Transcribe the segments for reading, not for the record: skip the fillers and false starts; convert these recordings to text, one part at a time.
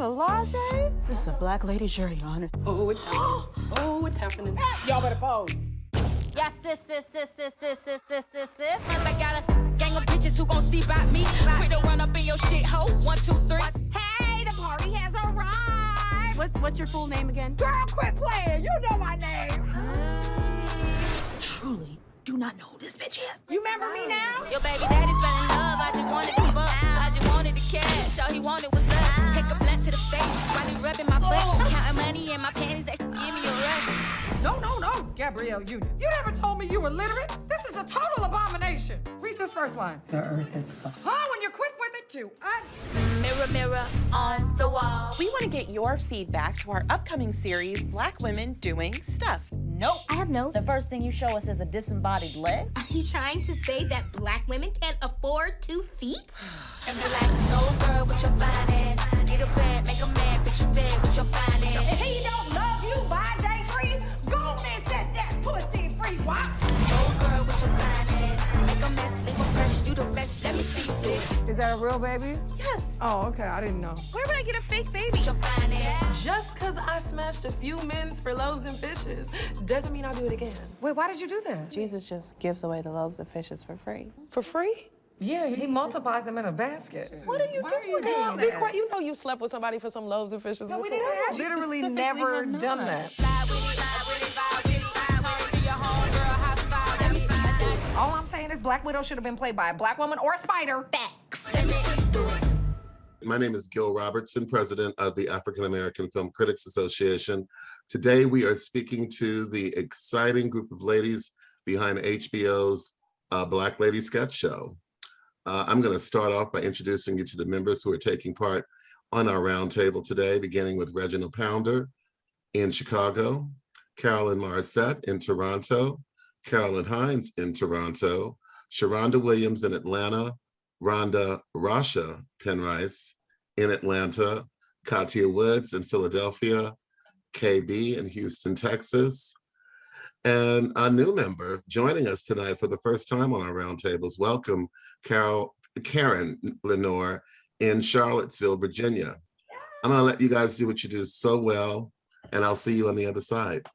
Laci? It's a black lady jury honor. Oh, it's happening. Oh, it's happening. Y'all better pose. Yes, sis. I got a gang of bitches who gon' see about me. Quick to run up in your shit, ho. 1, 2, 3. Hey, the party has arrived. What's your full name again? Girl, quit playing. You know my name. Truly do not know who this bitch is. You remember me now? Your baby daddy fell in love. I just wanted to fuck. I just wanted to cash. All he wanted was love. Take a blunt to the face while he rubbing my butt. Counting money in my panties. That give me a rush. No, Gabrielle Union. You never told me you were literate. This is a total abomination. Read this first line. The earth is flat. Oh, and you're quick with it too. Mirror, mirror on the wall. We want to get your feedback to our upcoming series, Black Women Doing Stuff. Nope. I have notes. The first thing you show us is a disembodied leg. Are you trying to say that black women can't afford 2 feet? And be like, no girl with your fine ass. Get a bad, make a man, bitch you bad with your fine ass. If he don't love you by day 3, go on and set that pussy free. Why? No girl with your fine ass. Make a mess, leave a fresh, you the best. Let me see you, bitch. Is that a real baby? Yes. Oh, okay. I didn't know. Where would I get a fake baby? With your fine ass. Just because I smashed a few men's for loaves and fishes doesn't mean I'll do it again. Wait, why did you do that? Jesus just gives away the loaves and fishes for free. For free? Yeah, he multiplies them in a basket. What are you doing? doing Be that? quiet. You know you slept with somebody for some loaves and fishes before. Literally never done that. Fly with it, fly with it, fly with it. Turn to your homegirl, high five. Let me see you dance. All I'm saying is Black Widow should have been played by a black woman or a spider. Facts. Let me see you do it. My name is Gil Robertson, president of the African American Film Critics Association. Today, we are speaking to the exciting group of ladies behind HBO's Black Lady Sketch Show. I'm going to start off by introducing you to the members who are taking part on our roundtable today, beginning with Reginald Pounder in Chicago, Carolyn Morissette in Toronto, Carolyn Hines in Toronto, Sharona Williams in Atlanta, Rhonda Rasha Penrice in Atlanta, Katia Woods in Philadelphia, KB in Houston, Texas, and a new member joining us tonight for the first time on our roundtables. Welcome, Karen Lenore in Charlottesville, Virginia. I'm gonna let you guys do what you do so well, and I'll see you on the other side.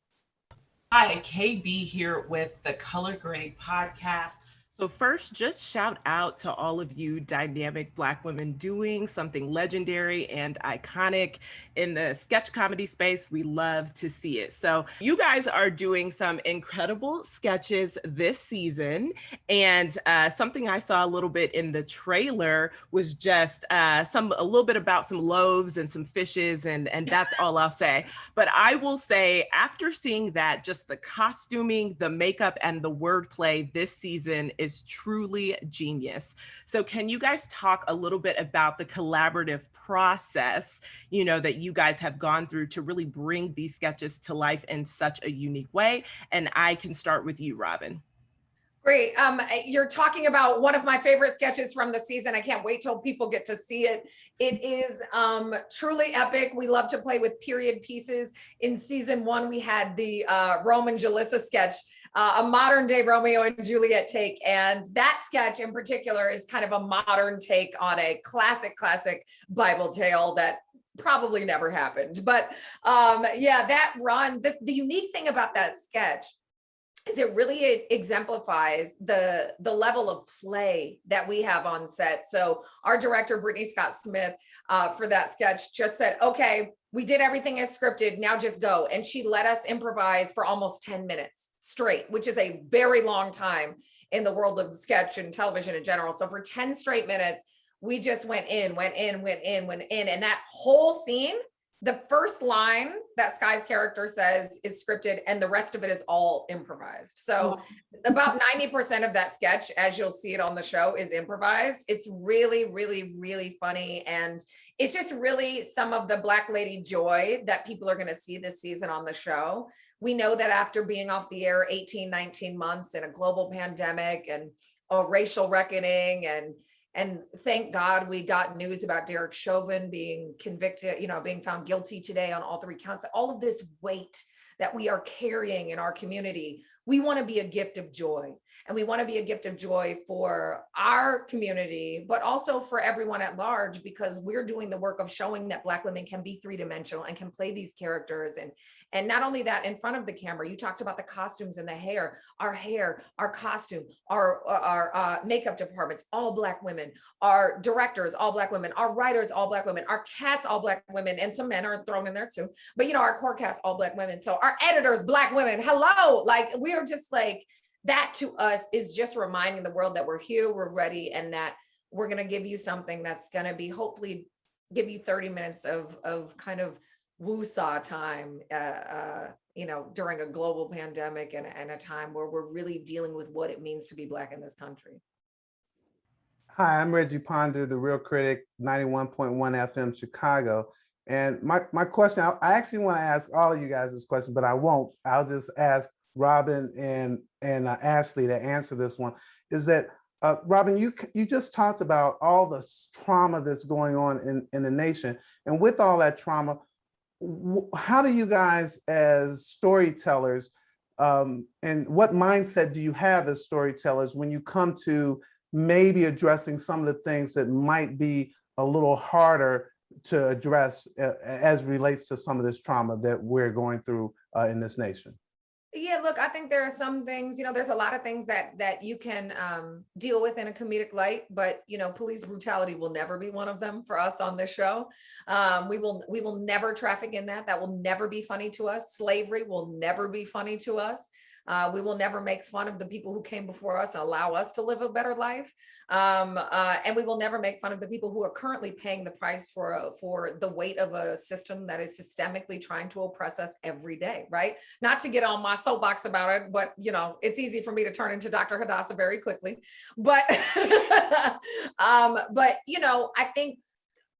Hi, KB here with the Color Grade podcast. So first, just shout out to all of you dynamic Black women doing something legendary and iconic in the sketch comedy space. We love to see it. So you guys are doing some incredible sketches this season. And something I saw a little bit in the trailer was just a little bit about some loaves and some fishes, and that's all I'll say. But I will say, after seeing that, just the costuming, the makeup, and the wordplay this season is truly genius. So can you guys talk a little bit about the collaborative process, that you guys have gone through to really bring these sketches to life in such a unique way? And I can start with you, Robin. Great. You're talking about one of my favorite sketches from the season. I can't wait till people get to see it. It is truly epic. We love to play with period pieces. In season 1, we had the Rome and Jalissa sketch, a modern day Romeo and Juliet take. And that sketch in particular is kind of a modern take on a classic Bible tale that probably never happened. But that run, the unique thing about that sketch is it really exemplifies the level of play that we have on set. So our director, Brittany Scott Smith, for that sketch just said, okay, we did everything as scripted, now just go. And she let us improvise for almost 10 minutes straight, which is a very long time in the world of sketch and television in general. So for 10 straight minutes, we just went in. And that whole scene, the first line that Skye's character says is scripted, and the rest of it is all improvised. So about 90% of that sketch, as you'll see it on the show, is improvised. It's really, really, really funny. And it's just really some of the Black lady joy that people are going to see this season on the show. We know that after being off the air 18, 19 months in a global pandemic and a racial reckoning, and thank God we got news about Derek Chauvin being convicted, being found guilty today on all 3 counts. All of this weight that we are carrying in our community, we want to be a gift of joy. And we want to be a gift of joy for our community, but also for everyone at large, because we're doing the work of showing that Black women can be three-dimensional and can play these characters. And not only that, in front of the camera, you talked about the costumes and the hair, our costume, our makeup departments, all Black women, our directors, all Black women, our writers, all Black women, our cast, all Black women, and some men are thrown in there too. But our core cast, all Black women. So our editors, Black women, hello. Like, we are just like, that to us is just reminding the world that we're here, we're ready, and that we're going to give you something that's going to be, hopefully give you 30 minutes of kind of woo-saw time, during a global pandemic and a time where we're really dealing with what it means to be Black in this country. Hi, I'm Reggie Ponder, the Real Critic, 91.1 FM Chicago. And my question, I actually want to ask all of you guys this question, but I won't. I'll just ask Robin and Ashley to answer this one. Is that, Robin, you just talked about all the trauma that's going on in the nation. And with all that trauma, how do you guys as storytellers, and what mindset do you have as storytellers when you come to maybe addressing some of the things that might be a little harder to address as relates to some of this trauma that we're going through in this nation? Yeah, look, I think there are some things, there's a lot of things that you can deal with in a comedic light, but, police brutality will never be one of them for us on this show. We will never traffic in that. That will never be funny to us. Slavery will never be funny to us. We will never make fun of the people who came before us and allow us to live a better life. And we will never make fun of the people who are currently paying the price for the weight of a system that is systemically trying to oppress us every day, right? Not to get on my soapbox about it, but it's easy for me to turn into Dr. Hadassah very quickly. But, I think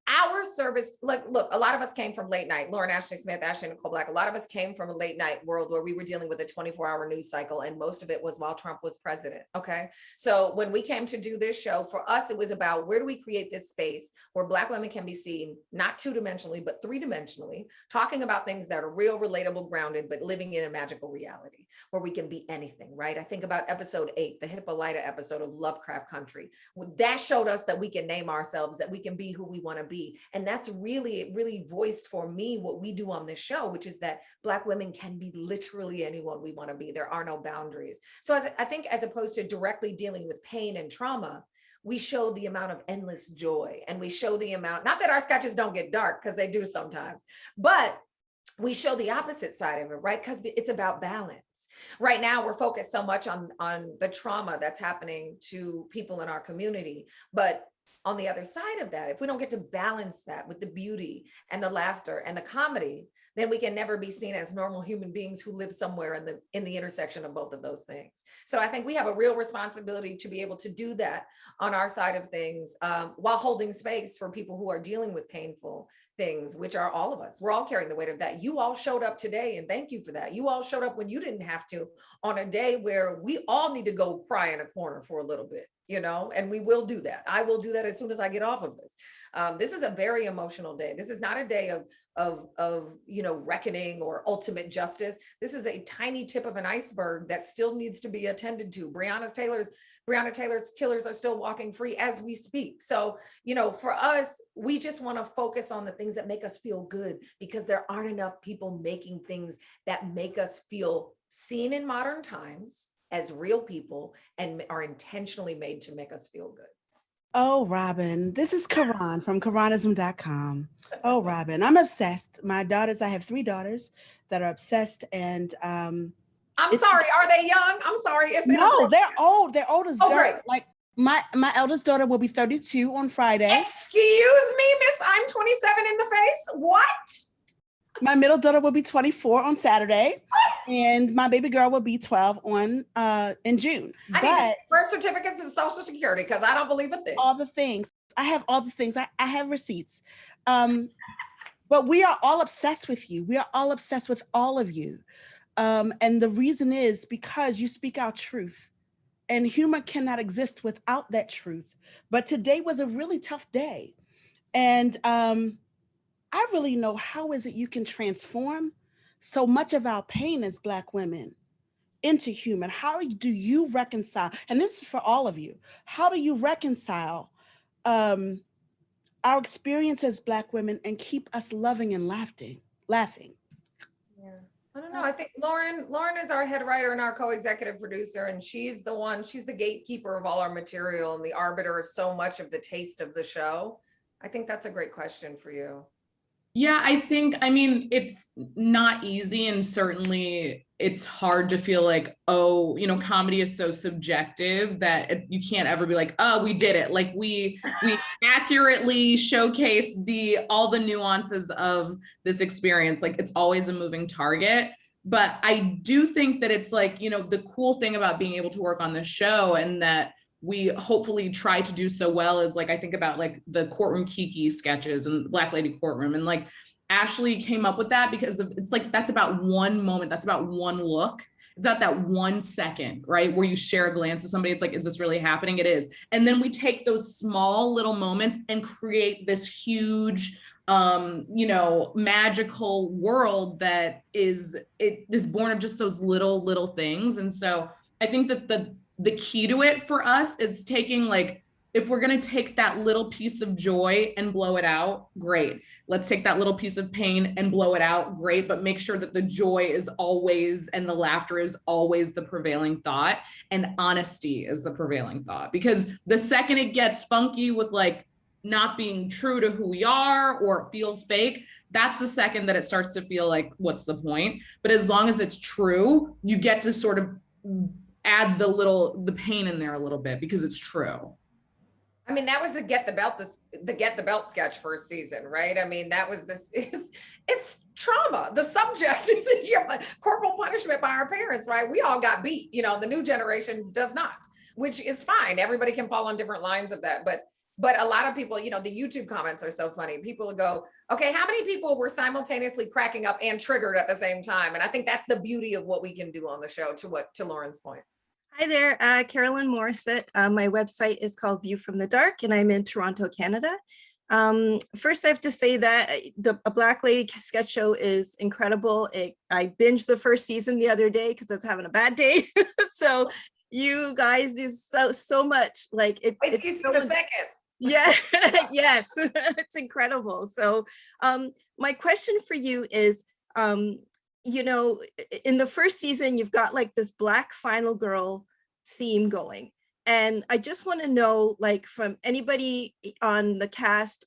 our service, look, a lot of us came from late night. Lauren Ashley Smith, Ashley Nicole Black. A lot of us came from a late night world where we were dealing with a 24-hour news cycle, and most of it was while Trump was president. Okay, so when we came to do this show, for us, it was about where do we create this space where Black women can be seen not two-dimensionally but three-dimensionally, talking about things that are real, relatable, grounded, but living in a magical reality where we can be anything. Right? I think about episode 8, the Hippolyta episode of Lovecraft Country. That showed us that we can name ourselves, that we can be who we want to be. And that's really voiced for me what we do on this show, which is that Black women can be literally anyone we want to be. There are no boundaries. So I think as opposed to directly dealing with pain and trauma, we show the amount of endless joy, and we show the amount, not that our sketches don't get dark, because they do sometimes, but we show the opposite side of it, right? Because it's about balance. Right now, we're focused so much on the trauma that's happening to people in our community, but on the other side of that, if we don't get to balance that with the beauty and the laughter and the comedy, then we can never be seen as normal human beings who live somewhere in the intersection of both of those things. So I think we have a real responsibility to be able to do that on our side of things, while holding space for people who are dealing with painful things, which are all of us. We're all carrying the weight of that. You all showed up today, and thank you for that. You all showed up when you didn't have to, on a day where we all need to go cry in a corner for a little bit, and we will do that. I will do that as soon as I get off of this. This is a very emotional day. This is not a day of reckoning or ultimate justice. This is a tiny tip of an iceberg that still needs to be attended to. Breonna Taylor's killers are still walking free as we speak. So, for us, we just want to focus on the things that make us feel good, because there aren't enough people making things that make us feel seen in modern times as real people and are intentionally made to make us feel good. Oh, Robin, this is Karan from Karanism.com. Oh, Robin, I'm obsessed. I have 3 daughters that are obsessed, and I'm sorry, are they young? I'm sorry. No, they're old. They're old as dirt. Great. Like my eldest daughter will be 32 on Friday. Excuse me, miss, I'm 27 in the face. What? My middle daughter will be 24 on Saturday, and my baby girl will be 12 in June. I need birth certificates and Social Security, because I don't believe a thing. All the things. I have all the things. I have receipts. But we are all obsessed with you. We are all obsessed with all of you. And the reason is because you speak our truth, and humor cannot exist without that truth. But today was a really tough day. And I really know how is it you can transform so much of our pain as Black women into human. How do you reconcile, and this is for all of you, how do you reconcile our experience as Black women and keep us loving and laughing? Yeah. I don't know. I think Lauren is our head writer and our co-executive producer, and she's the gatekeeper of all our material and the arbiter of so much of the taste of the show. I think that's a great question for you. Yeah, I mean, it's not easy, and certainly it's hard to feel like, oh, you know, comedy is so subjective that you can't ever be like, oh, we did it. Like we accurately showcase all the nuances of this experience. Like it's always a moving target. But I do think that it's like, you know, the cool thing about being able to work on this show, and that we hopefully try to do so well, is like, I think about like the Courtroom Kiki sketches and Black Lady Courtroom, and like Ashley came up with that because it's like, that's about one moment, that's about one look. It's about that 1 second, right? Where you share a glance to somebody, it's like, is this really happening? It is. And then we take those small little moments and create this huge, you know, magical world that is born of just those little things. And so I think that the key to it for us is taking, like, if we're going to take that little piece of joy and blow it out, great. Let's take that little piece of pain and blow it out, great. But make sure that the joy is always, and the laughter is always the prevailing thought, and honesty is the prevailing thought. Because the second it gets funky with like not being true to who we are, or it feels fake, that's the second that it starts to feel like, what's the point? But as long as it's true, you get to sort of add the pain in there a little bit because it's true. I mean, that was the Get the Belt sketch first season, right? I mean, that was it's trauma. The subject is corporal punishment by our parents, right? We all got beat, you know, the new generation does not, which is fine. Everybody can fall on different lines of that. But a lot of people, you know, the YouTube comments are so funny. People will go, okay, how many people were simultaneously cracking up and triggered at the same time? And I think that's the beauty of what we can do on the show, to Lauren's point. Hi there, Carolyn Morissette. My website is called View from the Dark, and I'm in Toronto, Canada. First, I have to say that a Black Lady sketch show is incredible. I binged the first season the other day because I was having a bad day. So you guys do so much. Like it. Wait till you see the second. Yeah, yes, it's incredible. So my question for you is, you know, in the first season, you've got like this Black final girl theme going. And I just want to know, like, from anybody on the cast,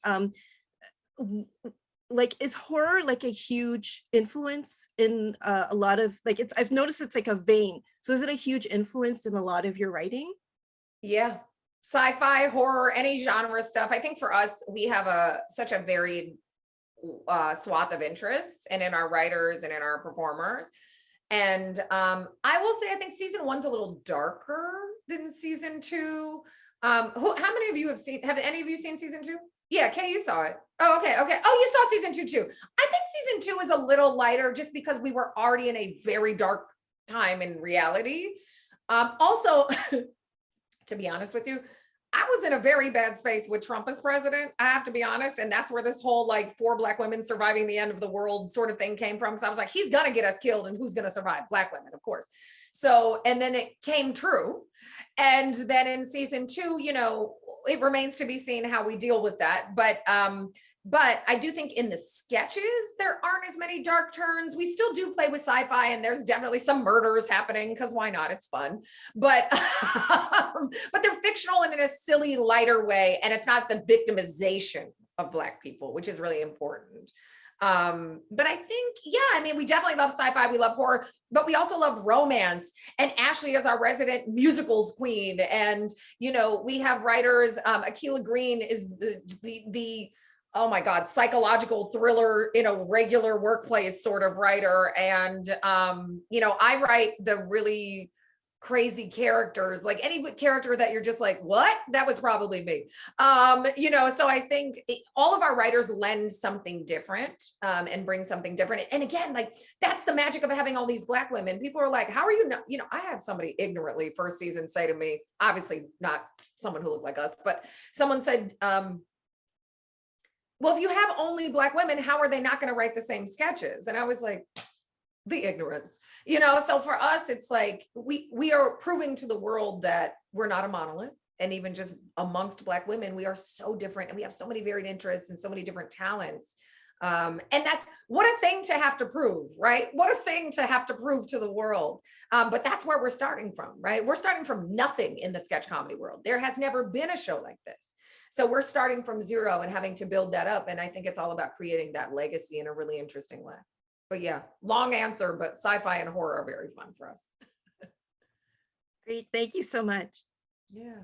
like, is horror like a huge influence in a lot of, like, I've noticed it's like a vein. So is it a huge influence in a lot of your writing? Yeah. Sci-fi, horror, any genre stuff. I think for us, we have such a varied swath of interests, and in our writers and in our performers. And I will say, I think season 1's a little darker than season 2. How many of you have any of you seen season 2? Yeah, Kay, you saw it. Oh, okay. Oh, you saw season 2 too. I think season 2 is a little lighter just because we were already in a very dark time in reality. Also, to be honest with you, I was in a very bad space with Trump as president, I have to be honest. And that's where this whole like 4 Black women surviving the end of the world sort of thing came from. Because I was like, he's gonna get us killed, and who's gonna survive? Black women, of course. So, and then it came true. And then in season 2, you know, it remains to be seen how we deal with that. But I do think in the sketches, there aren't as many dark turns. We still do play with sci-fi, and there's definitely some murders happening, because why not? It's fun. But they're fictional and in a silly, lighter way. And it's not the victimization of Black people, which is really important. But I think, yeah, I mean, we definitely love sci-fi, we love horror, but we also love romance. And Ashley is our resident musicals queen. And, you know, we have writers, Akilah Green is the oh my God, psychological thriller in a regular workplace sort of writer. And, you know, I write the really crazy characters, like any character that you're just like, what? That was probably me. You know, so I think all of our writers lend something different and bring something different. And again, like, that's the magic of having all these Black women. People are like, how are you not, you know, I had somebody ignorantly first season say to me, obviously not someone who looked like us, but someone said, well, if you have only Black women, how are they not going to write the same sketches? And I was like, the ignorance, so for us, it's like we are proving to the world that we're not a monolith. And even just amongst Black women, we are so different and we have so many varied interests and so many different talents. And that's what a thing to have to prove, right? What a thing to have to prove to the world. But that's where we're starting from, right? We're starting from nothing in the sketch comedy world. There has never been a show like this. So we're starting from zero and having to build that up. And I think it's all about creating that legacy in a really interesting way. But yeah, long answer, but sci-fi and horror are very fun for us. Great, thank you so much. Yeah.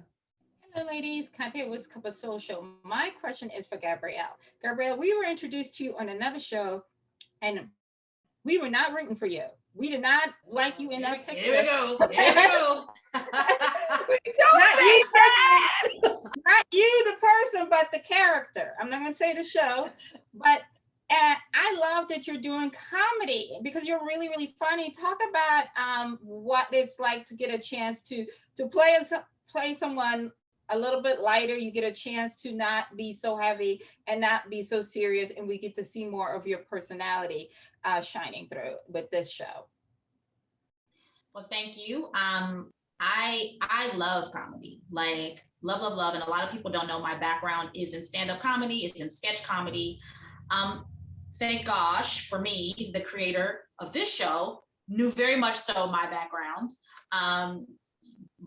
Hello, ladies. Conte Woods Cup of Soul Show. My question is for Gabrielle. Gabrielle, we were introduced to you on another show, and we were not rooting for you. We did not like you in that picture. Here we go. Here we go. Not you, the person, but the character. I'm not going to say the show, but I love that you're doing comedy because you're really, really funny. Talk about what it's like to get a chance to play someone a little bit lighter. You get a chance to not be so heavy and not be so serious, and we get to see more of your personality shining through with this show. Well, thank you. I love comedy, like love. And a lot of people don't know my background is in stand-up comedy, it's in sketch comedy. Thank gosh for me, the creator of this show knew very much so my background.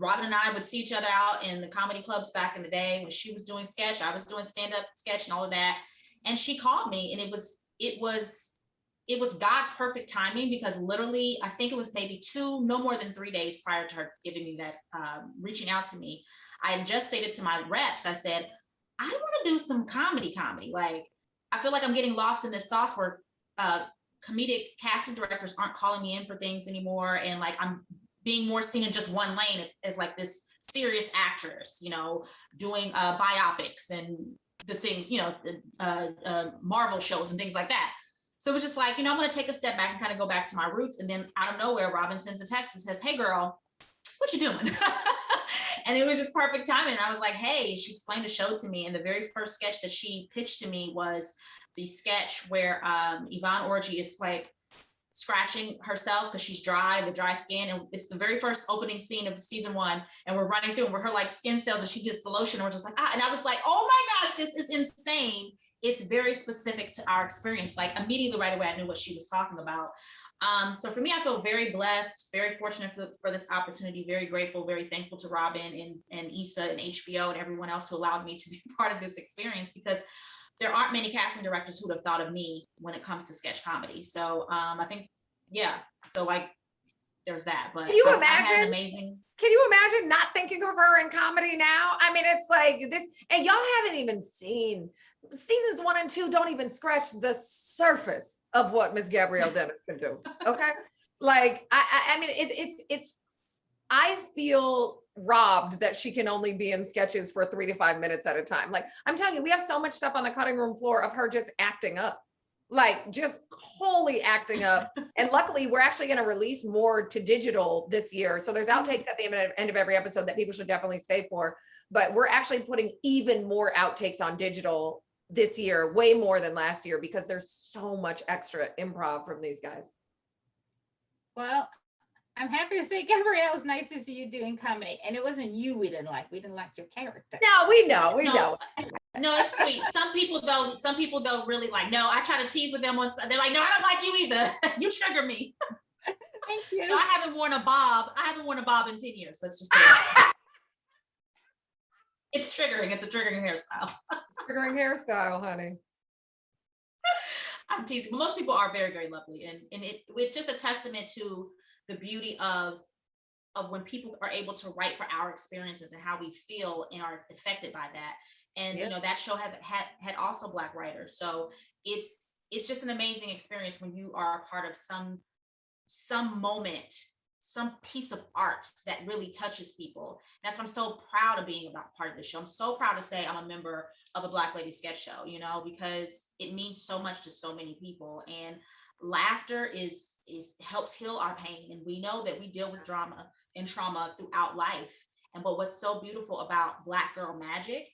Robin and I would see each other out in the comedy clubs back in the day when she was doing sketch, I was doing stand-up sketch and all of that. And she called me, and it was God's perfect timing, because literally, I think it was maybe no more than 3 days prior to her giving me that, reaching out to me. I had just stated to my reps, I said, I want to do some comedy. Like, I feel like I'm getting lost in this sauce where comedic casting directors aren't calling me in for things anymore. And like, I'm being more seen in just one lane as like this serious actress, doing biopics and the things, Marvel shows and things like that. So it was just like, I'm going to take a step back and kind of go back to my roots. And then out of nowhere, Robin sends a text and says, hey girl, what you doing? And it was just perfect timing. And I was like, hey, she explained the show to me. And the very first sketch that she pitched to me was the sketch where Yvonne Orji is like scratching herself because she's the dry skin. And it's the very first opening scene of season 1. And we're running through and we're her like skin cells and she gets the lotion. And we're just like, and I was like, oh my gosh, this is insane. It's very specific to our experience. Like immediately right away, I knew what she was talking about. So for me, I feel very blessed, very fortunate for this opportunity, very grateful, very thankful to Robin and Issa and HBO and everyone else who allowed me to be part of this experience, because there aren't many casting directors who would have thought of me when it comes to sketch comedy. So I think, yeah, so like there's that. But can you imagine? I had an amazing. Can you imagine not thinking of her in comedy now? I mean, it's like this, and y'all haven't even seen seasons 1 and 2 don't even scratch the surface of what Miss Gabrielle Dennis can do. Okay. Like, I mean, it's, I feel robbed that she can only be in sketches for 3 to 5 minutes at a time. Like, I'm telling you, we have so much stuff on the cutting room floor of her just acting up, like just wholly acting up. And luckily we're actually going to release more to digital this year. So there's outtakes at the end of every episode that people should definitely stay for, but we're actually putting even more outtakes on digital this year, way more than last year, because there's so much extra improv from these guys. Well, I'm happy to say, Gabrielle, it's nice to see you doing comedy. And it wasn't you we didn't like your character. No, we know. No, it's sweet. Some people though really like, no, I try to tease with them once. They're like, no, I don't like you either. You trigger me. Thank you. So I haven't worn a bob in 10 years. Let's just it's triggering. It's a triggering hairstyle. Triggering hairstyle, honey. I'm teasing, but most people are very, very lovely. And it's just a testament to the beauty of when people are able to write for our experiences and how we feel and are affected by that. And that show had also Black writers. So it's just an amazing experience when you are a part of some moment, some piece of art that really touches people. That's why I'm so proud of being part of the show. I'm so proud to say I'm a member of a Black Lady Sketch Show, because it means so much to so many people. And laughter helps heal our pain. And we know that we deal with drama and trauma throughout life. But what's so beautiful about Black Girl Magic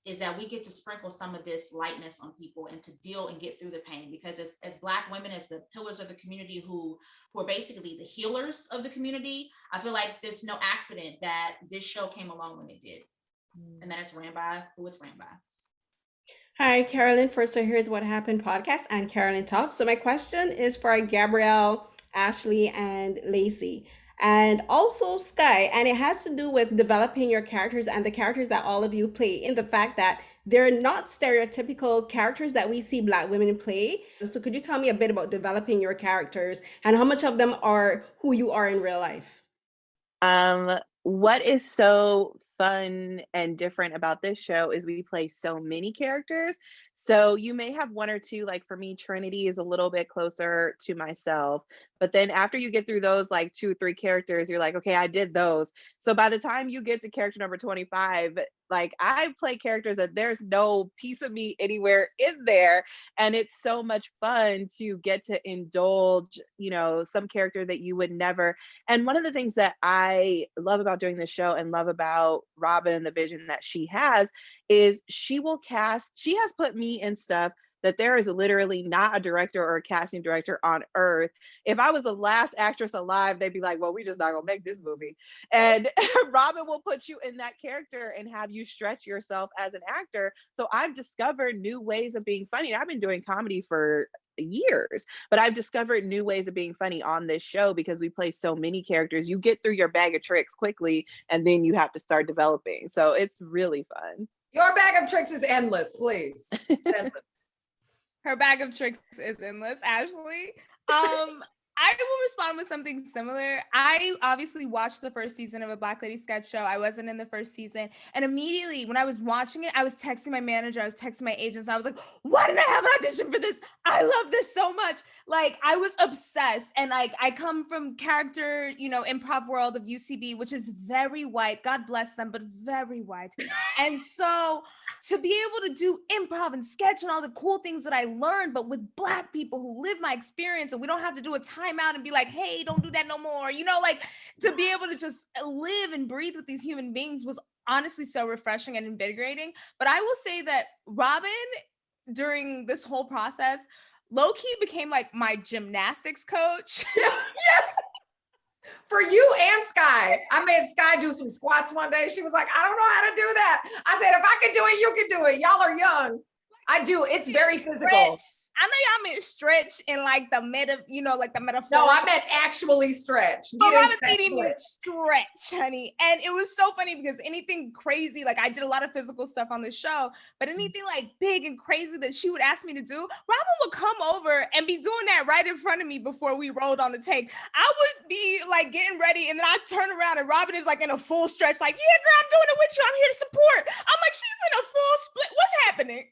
is that we get to sprinkle some of this lightness on people and to deal and get through the pain, because as Black women, as the pillars of the community who are basically the healers of the community, I feel like there's no accident that this show came along when it did. And then it's ran by who it's ran by. Hi, Carolyn. First, so here's What Happened podcast and Carolyn Talks. So my question is for Gabrielle, Ashley, and Laci, and also Skye, and it has to do with developing your characters and the characters that all of you play, in the fact that they're not stereotypical characters that we see Black women play. So could you tell me a bit about developing your characters and how much of them are who you are in real life? What is so fun and different about this show is we play so many characters. So you may have one or two, like for me, Trinity is a little bit closer to myself. But then after you get through those like 2 or 3 characters, you're like, okay, I did those. So by the time you get to character number 25, like I play characters that there's no piece of me anywhere in there. And it's so much fun to get to indulge, you know, some character that you would never. And one of the things that I love about doing this show and love about Robin and the vision that she has is she has put me in stuff that there is literally not a director or a casting director on earth. If I was the last actress alive, they'd be like, well, we just not gonna make this movie. And Robin will put you in that character and have you stretch yourself as an actor. So I've discovered new ways of being funny. I've been doing comedy for years, but I've discovered new ways of being funny on this show because we play so many characters. You get through your bag of tricks quickly, and then you have to start developing. So it's really fun. Your bag of tricks is endless, please. Endless. Her bag of tricks is endless, Ashley. I will respond with something similar. I obviously watched the first season of A Black Lady Sketch Show. I wasn't in the first season. And immediately when I was watching it, I was texting my manager, I was texting my agents. I was like, why didn't I have an audition for this? I love this so much. Like, I was obsessed. And like, I come from character, you know, improv world of UCB, which is very white. God bless them, but very white. And so to be able to do improv and sketch and all the cool things that I learned, but with Black people who live my experience, and we don't have to do a timeout and be like, hey, don't do that no more. You know, like to be able to just live and breathe with these human beings was honestly so refreshing and invigorating. But I will say that Robin, during this whole process, low-key became like my gymnastics coach. Yes. For you and Skye. I made Skye do some squats one day. She was like, I don't know how to do that. I said, if I can do it, you can do it. Y'all are young. I do. It's very physical. I know y'all meant stretch in like the like the metaphor. No, I meant actually stretch. But Robin Thede meant stretch, honey. And it was so funny because anything crazy, like I did a lot of physical stuff on the show, but anything like big and crazy that she would ask me to do, Robin would come over and be doing that right in front of me before we rolled on the take. I would be like getting ready and then I turn around and Robin is like in a full stretch, like, yeah, girl, I'm doing it with you. I'm here to support. I'm like, she's in a full split. What's happening?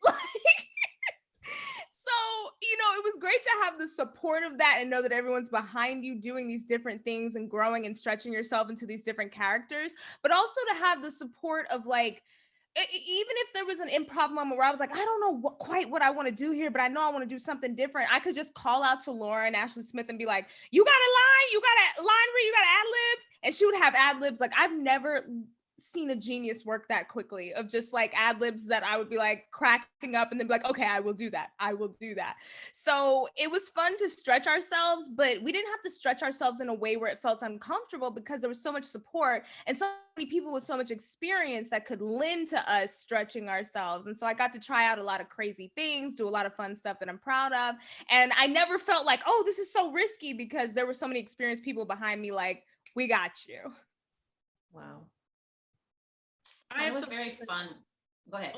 So, you know, it was great to have the support of that and know that everyone's behind you doing these different things and growing and stretching yourself into these different characters, but also to have the support of like, even if there was an improv moment where I was like, I don't know quite what I want to do here, but I know I want to do something different. I could just call out to Laura and Ashley Smith and be like, you got a line, you got a line where you got an ad lib, and she would have ad libs. Like I've never seen a genius work that quickly of just like ad libs that I would be like cracking up and then be like, okay, I will do that. I will do that. So it was fun to stretch ourselves, but we didn't have to stretch ourselves in a way where it felt uncomfortable because there was so much support and so many people with so much experience that could lend to us stretching ourselves. And so I got to try out a lot of crazy things, do a lot of fun stuff that I'm proud of. And I never felt like, oh, this is so risky because there were so many experienced people behind me like, we got you. Wow. It was very fun. Go ahead.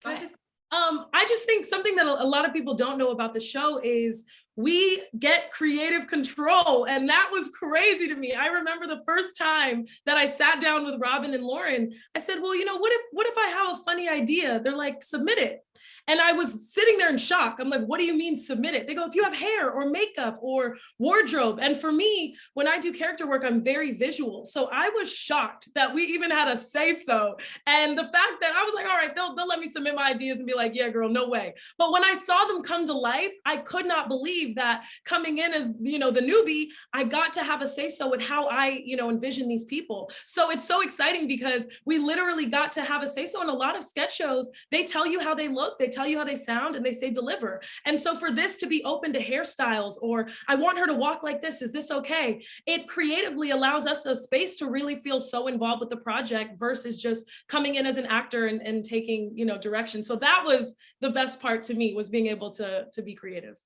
Go ahead. I just think something that a lot of people don't know about the show is we get creative control. And that was crazy to me. I remember the first time that I sat down with Robin and Lauren, I said, well, you know, what if I have a funny idea? They're like, submit it. And I was sitting there in shock. I'm like, what do you mean submit it? They go, if you have hair or makeup or wardrobe. And for me, when I do character work, I'm very visual. So I was shocked that we even had a say so. And the fact that I was like, all right, they'll let me submit my ideas and be like, yeah, girl, no way. But when I saw them come to life, I could not believe believe that coming in as, you know, the newbie, I got to have a say so with how I, you know, envision these people. So it's so exciting because we literally got to have a say so. In a lot of sketch shows, they tell you how they look, they tell you how they sound, and they say deliver. And so for this to be open to hairstyles, or I want her to walk like this, is this okay? It creatively allows us a space to really feel so involved with the project versus just coming in as an actor and taking, you know, direction. So that was the best part to me, was being able to be creative.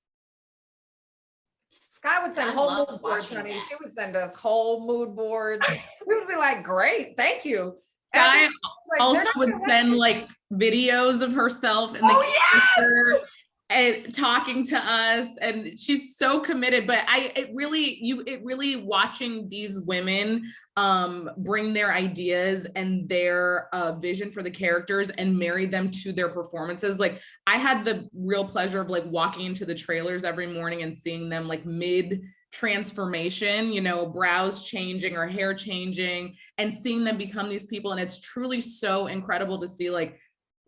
Skye would send whole mood boards, honey. She would send us whole mood boards. We would be like, great, thank you. Skye like, also would send like videos of herself in the character and talking to us, and she's so committed. But it really watching these women bring their ideas and their vision for the characters and marry them to their performances. Like, I had the real pleasure of like walking into the trailers every morning and seeing them like mid transformation, you know, brows changing or hair changing, and seeing them become these people. And it's truly so incredible to see, like,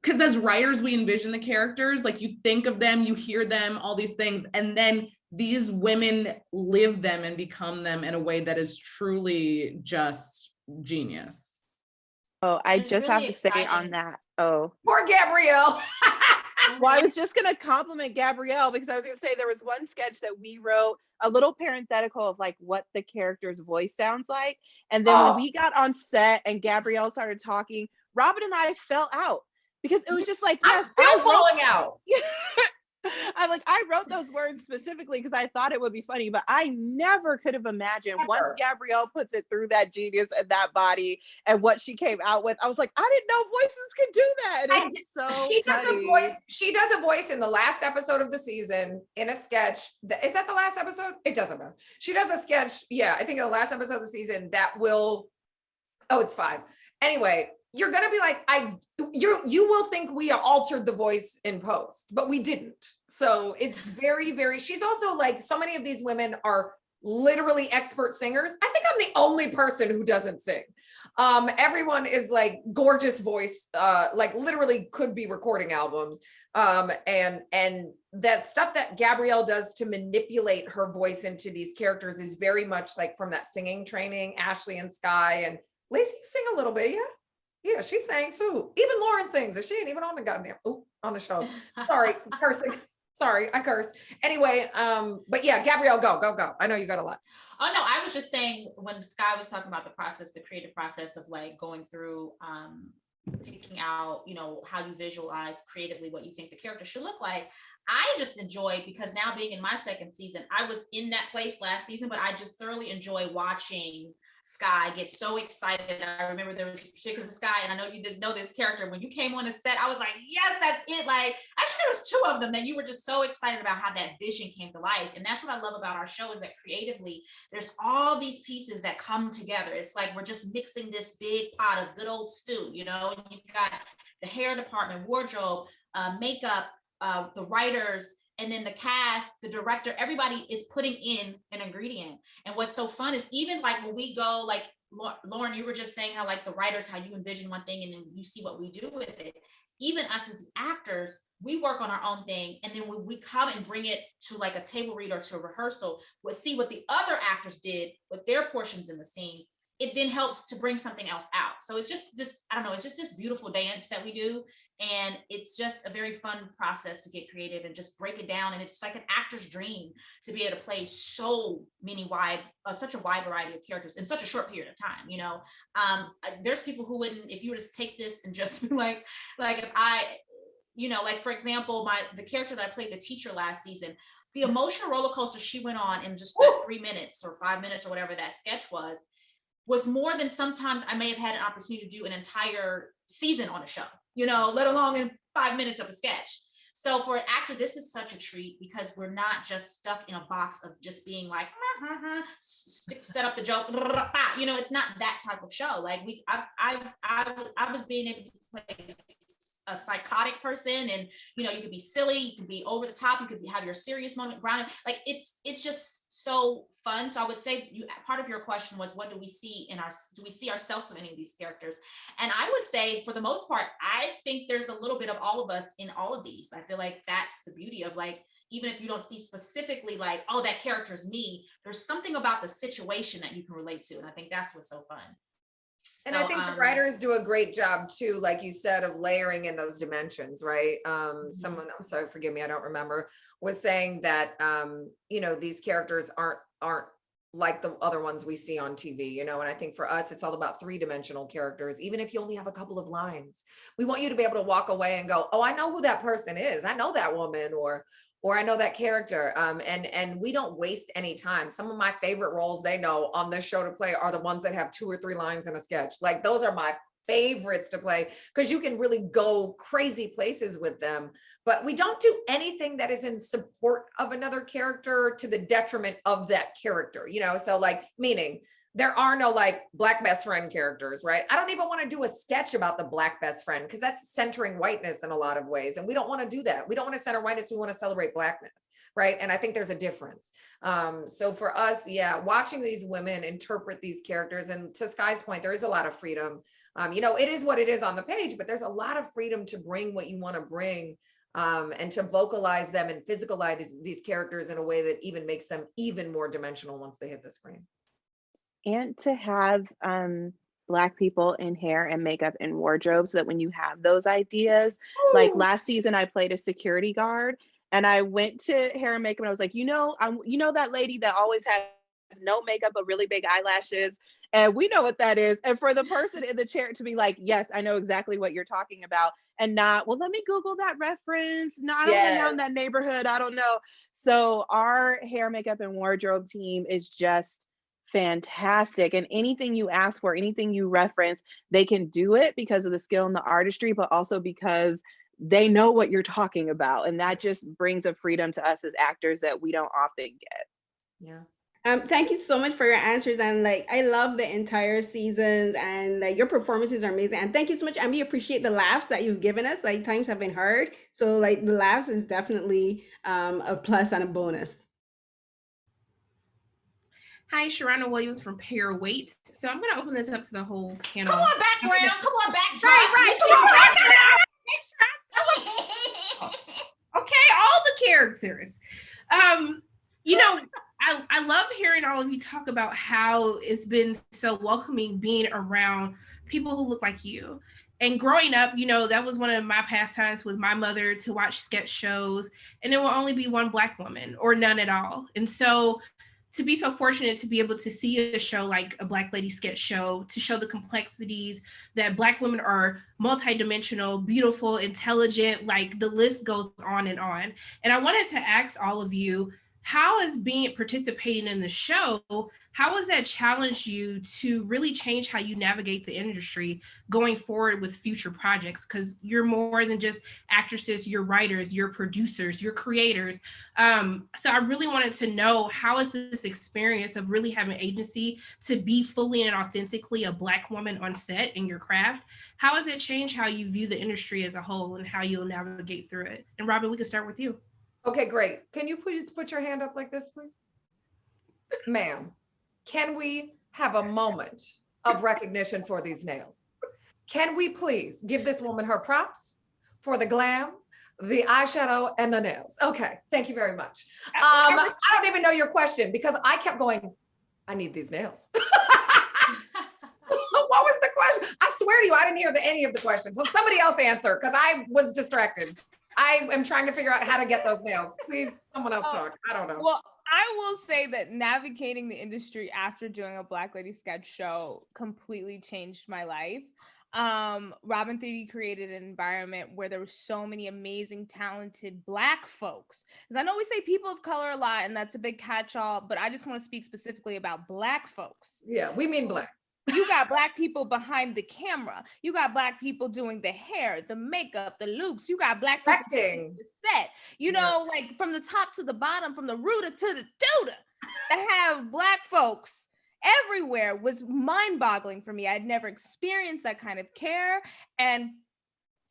because as writers, we envision the characters, like you think of them, you hear them, all these things, and then these women live them and become them in a way that is truly just genius. Oh, I just have to say on that. Oh, poor Gabrielle. Well, I was just going to compliment Gabrielle, because I was going to say there was one sketch that we wrote, a little parenthetical of like what the character's voice sounds like. And then when we got on set and Gabrielle started talking, Robin and I fell out, because it was just like, yes, I'm still falling out. I wrote those words specifically because I thought it would be funny, but I never could have imagined once Gabrielle puts it through that genius and that body and what she came out with. I was like, I didn't know voices could do that. And it's so she does funny. a voice. She does a voice in the last episode of the season in a sketch. Is that the last episode? It doesn't matter. She does a sketch. Yeah, I think in the last episode of the season that will. Oh, it's 5. Anyway, you're gonna be like, you will think we altered the voice in post, but we didn't. So it's very, very, she's also like, so many of these women are literally expert singers. I think I'm the only person who doesn't sing. Everyone is like gorgeous voice, like literally could be recording albums. And that stuff that Gabrielle does to manipulate her voice into these characters is very much like from that singing training. Ashley and Skye and Laci, you sing a little bit, yeah? Yeah, she sang too. Even Lauren sings, and she ain't even on the goddamn on the show. Sorry, cursing. Sorry, I cursed. Anyway, but yeah, Gabrielle, go. I know you got a lot. Oh no, I was just saying, when Skye was talking about the process, the creative process of like going through picking out, you know, how you visualize creatively what you think the character should look like. I just enjoy, because now being in my second season, I was in that place last season, but I just thoroughly enjoy watching Skye get so excited. I remember there was a particular Skye, and I know you didn't know this character. When you came on the set, I was like, yes, that's it. Like, actually, there was 2 of them that you were just so excited about how that vision came to life. And that's what I love about our show, is that creatively, there's all these pieces that come together. It's like we're just mixing this big pot of good old stew, you know. And you've got the hair department, wardrobe, makeup, the writers, and then the cast, the director, everybody is putting in an ingredient. And what's so fun is, even like when we go, like Lauren, you were just saying how like the writers, how you envision one thing and then you see what we do with it. Even us as the actors, we work on our own thing. And then when we come and bring it to like a table read or to a rehearsal, we'll see what the other actors did with their portions in the scene. It then helps to bring something else out. So it's just this, I don't know, it's just this beautiful dance that we do. And it's just a very fun process to get creative and just break it down. And it's like an actor's dream to be able to play so many such a wide variety of characters in such a short period of time. You know, there's people who wouldn't, if you were to take this and just be like if I, you know, like for example, the character that I played, the teacher last season, the emotional roller coaster she went on in just that 3 minutes or 5 minutes or whatever that sketch was more than sometimes I may have had an opportunity to do an entire season on a show, you know, let alone in 5 minutes of a sketch. So for an actor, this is such a treat, because we're not just stuck in a box of just being like, set up the joke, you know, it's not that type of show. Like I was being able to play a psychotic person, and you know, you could be silly, you could be over the top, you could have your serious moment grounded. Like it's just so fun. So I would say part of your question was, what do we see do we see ourselves in any of these characters? And I would say, for the most part, I think there's a little bit of all of us in all of these. I feel like that's the beauty of, like, even if you don't see specifically like, oh, that character's me, there's something about the situation that you can relate to. And I think that's what's so fun. And I think the writers do a great job too, like you said, of layering in those dimensions, right? Someone, I'm sorry, forgive me, I don't remember, was saying that you know, these characters aren't like the other ones we see on TV, you know, and I think for us, it's all about three-dimensional characters. Even if you only have a couple of lines, we want you to be able to walk away and go, oh, I know who that person is. I know that woman, or I know that character. And we don't waste any time. Some of my favorite roles they know on this show to play are the ones that have 2 or 3 lines in a sketch. Like those are my favorites to play because you can really go crazy places with them. But we don't do anything that is in support of another character to the detriment of that character, you know? So like, meaning there are no like Black best friend characters, right? I don't even want to do a sketch about the Black best friend because that's centering whiteness in a lot of ways. And we don't want to do that. We don't want to center whiteness. We want to celebrate Blackness, right? And I think there's a difference. So for us, yeah, watching these women interpret these characters, and to Skye's point, there is a lot of freedom. You know, it is what it is on the page, but there's a lot of freedom to bring what you want to bring, and to vocalize them and physicalize these characters in a way that even makes them even more dimensional once they hit the screen. And to have Black people in hair and makeup and wardrobe, so that when you have those ideas, like last season, I played a security guard, and I went to hair and makeup, and I was like, you know that lady that always has no makeup but really big eyelashes, and we know what that is. And for the person in the chair to be like, yes, I know exactly what you're talking about, and not, well, let me Google that reference. No, I don't hang out in that neighborhood. I don't know. So our hair, makeup, and wardrobe team is just fantastic. And anything you ask for, anything you reference, they can do it because of the skill and the artistry, but also because they know what you're talking about. And that just brings a freedom to us as actors that we don't often get. Yeah. Thank you so much for your answers, and like I love the entire seasons, and like your performances are amazing, and thank you so much, and we appreciate the laughs that you've given us. Like times have been hard, so like the laughs is definitely a plus and a bonus. Hi, Sharona Williams from Pair Weight. So I'm going to open this up to the whole panel. Come on, background. Come on, backdrop. Right. Okay, all the characters. You know, I love hearing all of you talk about how it's been so welcoming being around people who look like you. And growing up, you know, that was one of my pastimes with my mother, to watch sketch shows, and there will only be one Black woman or none at all. And so to be so fortunate to be able to see a show like a Black Lady sketch show, to show the complexities that Black women are multidimensional, beautiful, intelligent, like the list goes on and on. And I wanted to ask all of you, how has participating in the show, how has that challenged you to really change how you navigate the industry going forward with future projects? Because you're more than just actresses, you're writers, you're producers, you're creators. So I really wanted to know, how is this experience of really having agency to be fully and authentically a Black woman on set in your craft? How has it changed how you view the industry as a whole and how you'll navigate through it? And Robin, we can start with you. Okay, great. Can you please put your hand up like this, please? Ma'am, can we have a moment of recognition for these nails? Can we please give this woman her props for the glam, the eyeshadow, and the nails? Okay, thank you very much. I don't even know your question because I kept going, I need these nails. What was the question? I swear to you, I didn't hear any of the questions. So somebody else answer because I was distracted. I am trying to figure out how to get those nails. Please, someone else talk. I don't know. Well, I will say that navigating the industry after doing a Black Lady sketch show completely changed my life. Robin Thede created an environment where there were so many amazing, talented Black folks. Because I know we say people of color a lot, and that's a big catch-all, but I just want to speak specifically about Black folks. Yeah, we mean Black. You got Black people behind the camera. You got Black people doing the hair, the makeup, the looks. You got Black people doing the set. You know, like from the top to the bottom, from the rooter to the tutor. To have Black folks everywhere was mind-boggling for me. I'd never experienced that kind of care. And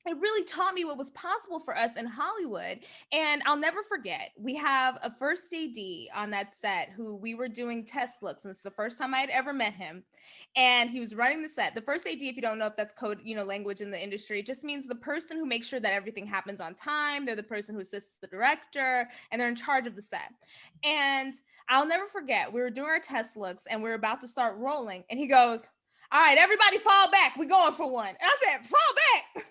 it really taught me what was possible for us in Hollywood. And I'll never forget, we have a first AD on that set who we were doing test looks. And this is the first time I had ever met him. And he was running the set. The first AD, if you don't know if that's code, language in the industry, it just means the person who makes sure that everything happens on time. They're the person who assists the director, and they're in charge of the set. And I'll never forget, we were doing our test looks and we were about to start rolling. And he goes, "All right, everybody fall back. We're going for one." And I said, "Fall back?"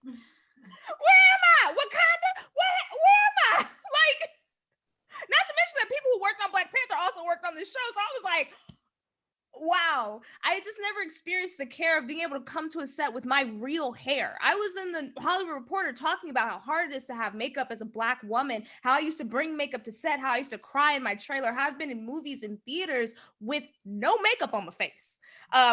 Where am I? Wakanda? Where am I? Like, not to mention that people who worked on Black Panther also worked on this show. So I was like, wow. I just never experienced the care of being able to come to a set with my real hair. I was in the Hollywood Reporter talking about how hard it is to have makeup as a Black woman, how I used to bring makeup to set, how I used to cry in my trailer, how I've been in movies and theaters with no makeup on my face,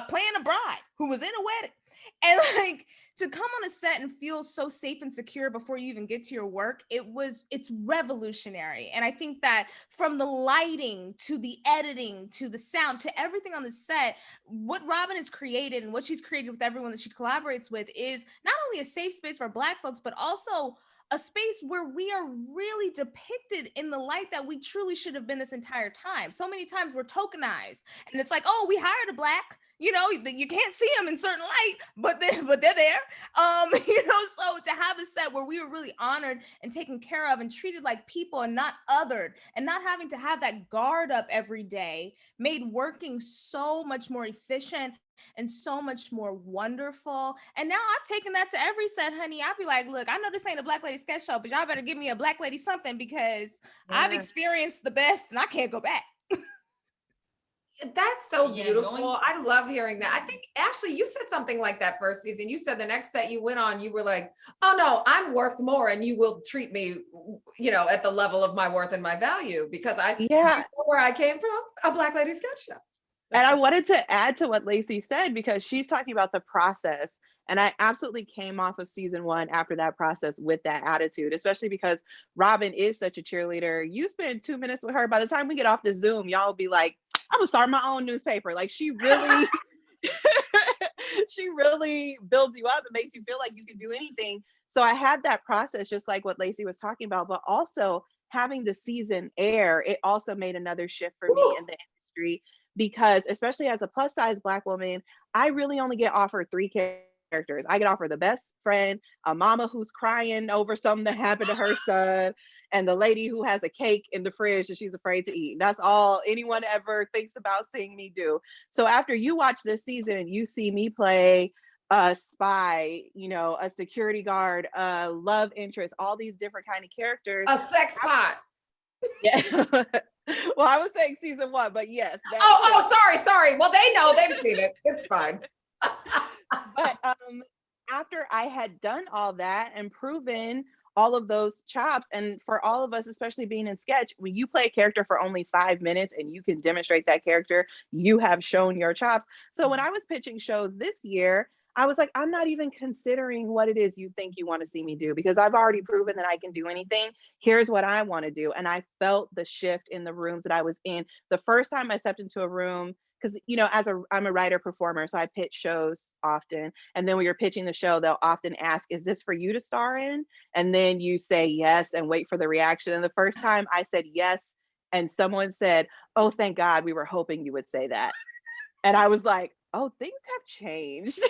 playing a bride who was in a wedding. And like, to come on a set and feel so safe and secure before you even get to your work, it's revolutionary. And I think that from the lighting to the editing to the sound to everything on the set, what Robin has created and what she's created with everyone that she collaborates with is not only a safe space for Black folks, but also a space where we are really depicted in the light that we truly should have been this entire time. So many times we're tokenized, and it's like, oh, we hired a Black, you can't see them in certain light, but they're there. So to have a set where we were really honored and taken care of and treated like people and not othered, and not having to have that guard up every day, made working so much more efficient and so much more wonderful. And now I've taken that to every set, honey. I'll be like, look, I know this ain't a Black lady sketch show, but y'all better give me a Black lady something, because I've experienced the best and I can't go back. That's so beautiful. I love hearing that. I think, Ashley, you said something like that first season. You said the next set you went on, you were like, oh no, I'm worth more, and you will treat me, at the level of my worth and my value, because you know where I came from, a Black lady sketch show. And I wanted to add to what Laci said, because she's talking about the process. And I absolutely came off of season 1 after that process with that attitude, especially because Robin is such a cheerleader. You spend 2 minutes with her. By the time we get off the Zoom, y'all will be like, I'm gonna start my own newspaper. Like, she really, she really builds you up and makes you feel like you can do anything. So I had that process, just like what Laci was talking about, but also having the season air, it also made another shift for me in the industry, because especially as a plus size Black woman, I really only get offered 3 characters. I get offered the best friend, a mama who's crying over something that happened to her son, and the lady who has a cake in the fridge that she's afraid to eat. That's all anyone ever thinks about seeing me do. So after you watch this season, you see me play a spy, a security guard, a love interest, all these different kind of characters. A sex pot. Yeah. Well, I was saying season 1, but yes. Sorry. Well, they know, they've seen it. It's fine. But after I had done all that and proven all of those chops, and for all of us, especially being in sketch, when you play a character for only 5 minutes and you can demonstrate that character, you have shown your chops. So when I was pitching shows this year, I was like, I'm not even considering what it is you think you want to see me do, because I've already proven that I can do anything. Here's what I want to do. And I felt the shift in the rooms that I was in. The first time I stepped into a room, because I'm a writer performer, so I pitch shows often. And then when you're pitching the show, they'll often ask, is this for you to star in? And then you say yes and wait for the reaction. And the first time I said yes, and someone said, oh, thank God, we were hoping you would say that. And I was like, oh, things have changed.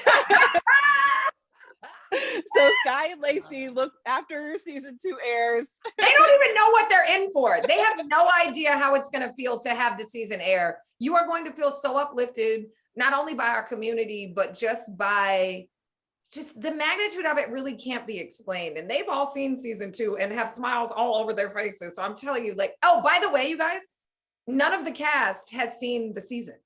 So Skye and Laci, look, after season 2 airs, they don't even know what they're in for. They have no idea how it's going to feel to have the season air. You are going to feel so uplifted, not only by our community, but just by the magnitude of it really can't be explained. And they've all seen season 2 and have smiles all over their faces. So I'm telling you, like, oh, by the way, you guys, none of the cast has seen the season.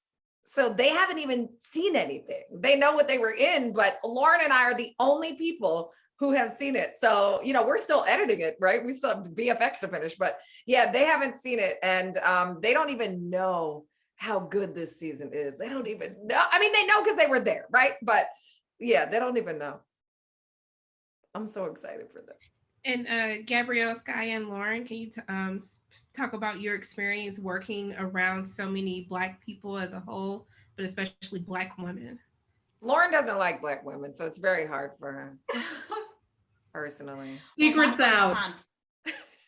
So they haven't even seen anything. They know what they were in, but Lauren and I are the only people who have seen it. So, we're still editing it, right? We still have VFX to finish, but yeah, they haven't seen it. And they don't even know how good this season is. They don't even know. I mean, they know because they were there, right? But yeah, they don't even know. I'm so excited for them. And Gabrielle, Skye, and Lauren, can you talk about your experience working around so many Black people as a whole, but especially Black women? Lauren doesn't like Black women, so it's very hard for her. personally. Secret's My first out. time-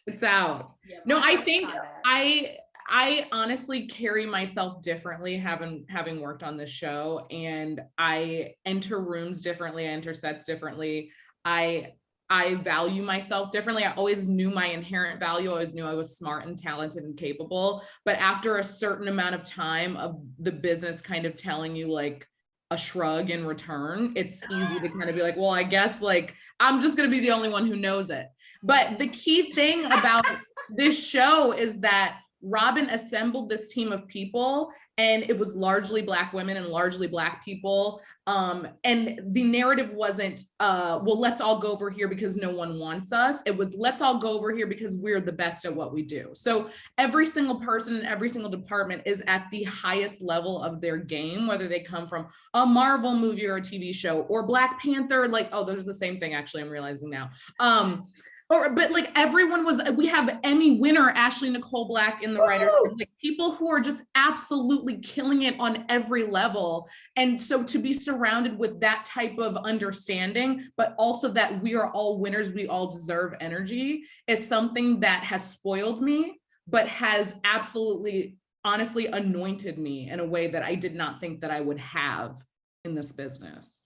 It's out. Yeah, No, my I first think time back. I honestly carry myself differently having worked on this show, and I enter rooms differently, I enter sets differently. I value myself differently. I always knew my inherent value. I always knew I was smart and talented and capable. But after a certain amount of time of the business kind of telling you like a shrug in return, it's easy to kind of be like, well, I guess like I'm just going to be the only one who knows it. But the key thing about this show is that Robin assembled this team of people, and it was largely Black women and largely Black people. And the narrative wasn't, well, let's all go over here because no one wants us. It was, let's all go over here because we're the best at what we do. So every single person in every single department is at the highest level of their game, whether they come from a Marvel movie or a TV show or Black Panther, like, oh, those are the same thing, actually, I'm realizing now. But like everyone was, we have Emmy winner Ashley Nicole Black in the writer, like people who are just absolutely killing it on every level. And so to be surrounded with that type of understanding, but also that we are all winners, we all deserve energy, is something that has spoiled me, but has absolutely, honestly anointed me in a way that I did not think that I would have in this business.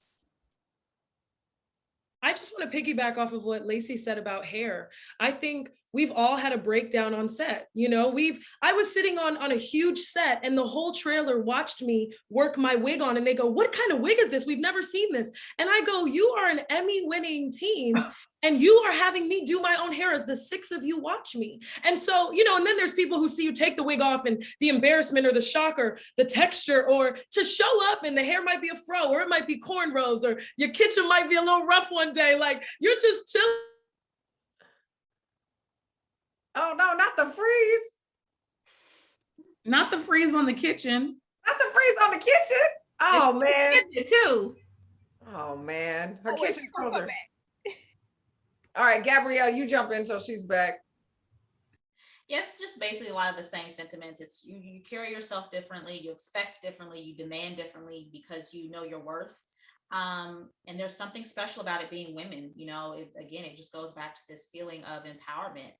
I just want to piggyback off of what Laci said about hair. I think we've all had a breakdown on set. You know, I was sitting on a huge set and the whole trailer watched me work my wig on, and they go, what kind of wig is this? We've never seen this. And I go, you are an Emmy winning team and you are having me do my own hair as the 6 of you watch me. And so, you know, and then there's people who see you take the wig off and the embarrassment or the shock or the texture, or to show up and the hair might be a fro or it might be cornrows or your kitchen might be a little rough one day. Like you're just chilling. Oh no, not the freeze. Not the freeze on the kitchen. Not the freeze on the kitchen. Oh man. Too. Oh man. Her kitchen cover. All right, Gabrielle, you jump in until she's back. Yeah, it's just basically a lot of the same sentiments. It's you carry yourself differently, you expect differently, you demand differently because you know your worth. And there's something special about it being women. You know, it just goes back to this feeling of empowerment,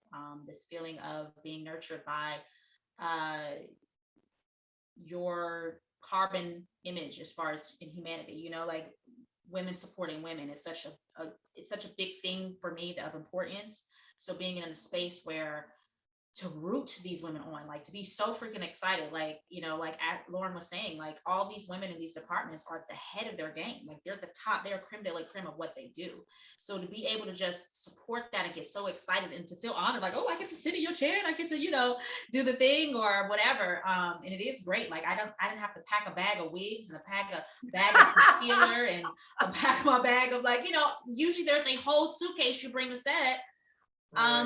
this feeling of being nurtured by your carbon image as far as in humanity. You know, like women supporting women is such a big thing for me of importance. So being in a space where to root these women on, like to be so freaking excited, like, you know, like Lauren was saying, like all these women in these departments are at the head of their game. Like they're the top, they're creme de la creme of what they do. So to be able to just support that and get so excited and to feel honored, like, oh, I get to sit in your chair and I get to, you know, do the thing or whatever. And it is great. Like I didn't have to pack a bag of wigs and a bag of concealer and my bag of, like, you know, usually there's a whole suitcase you bring to set.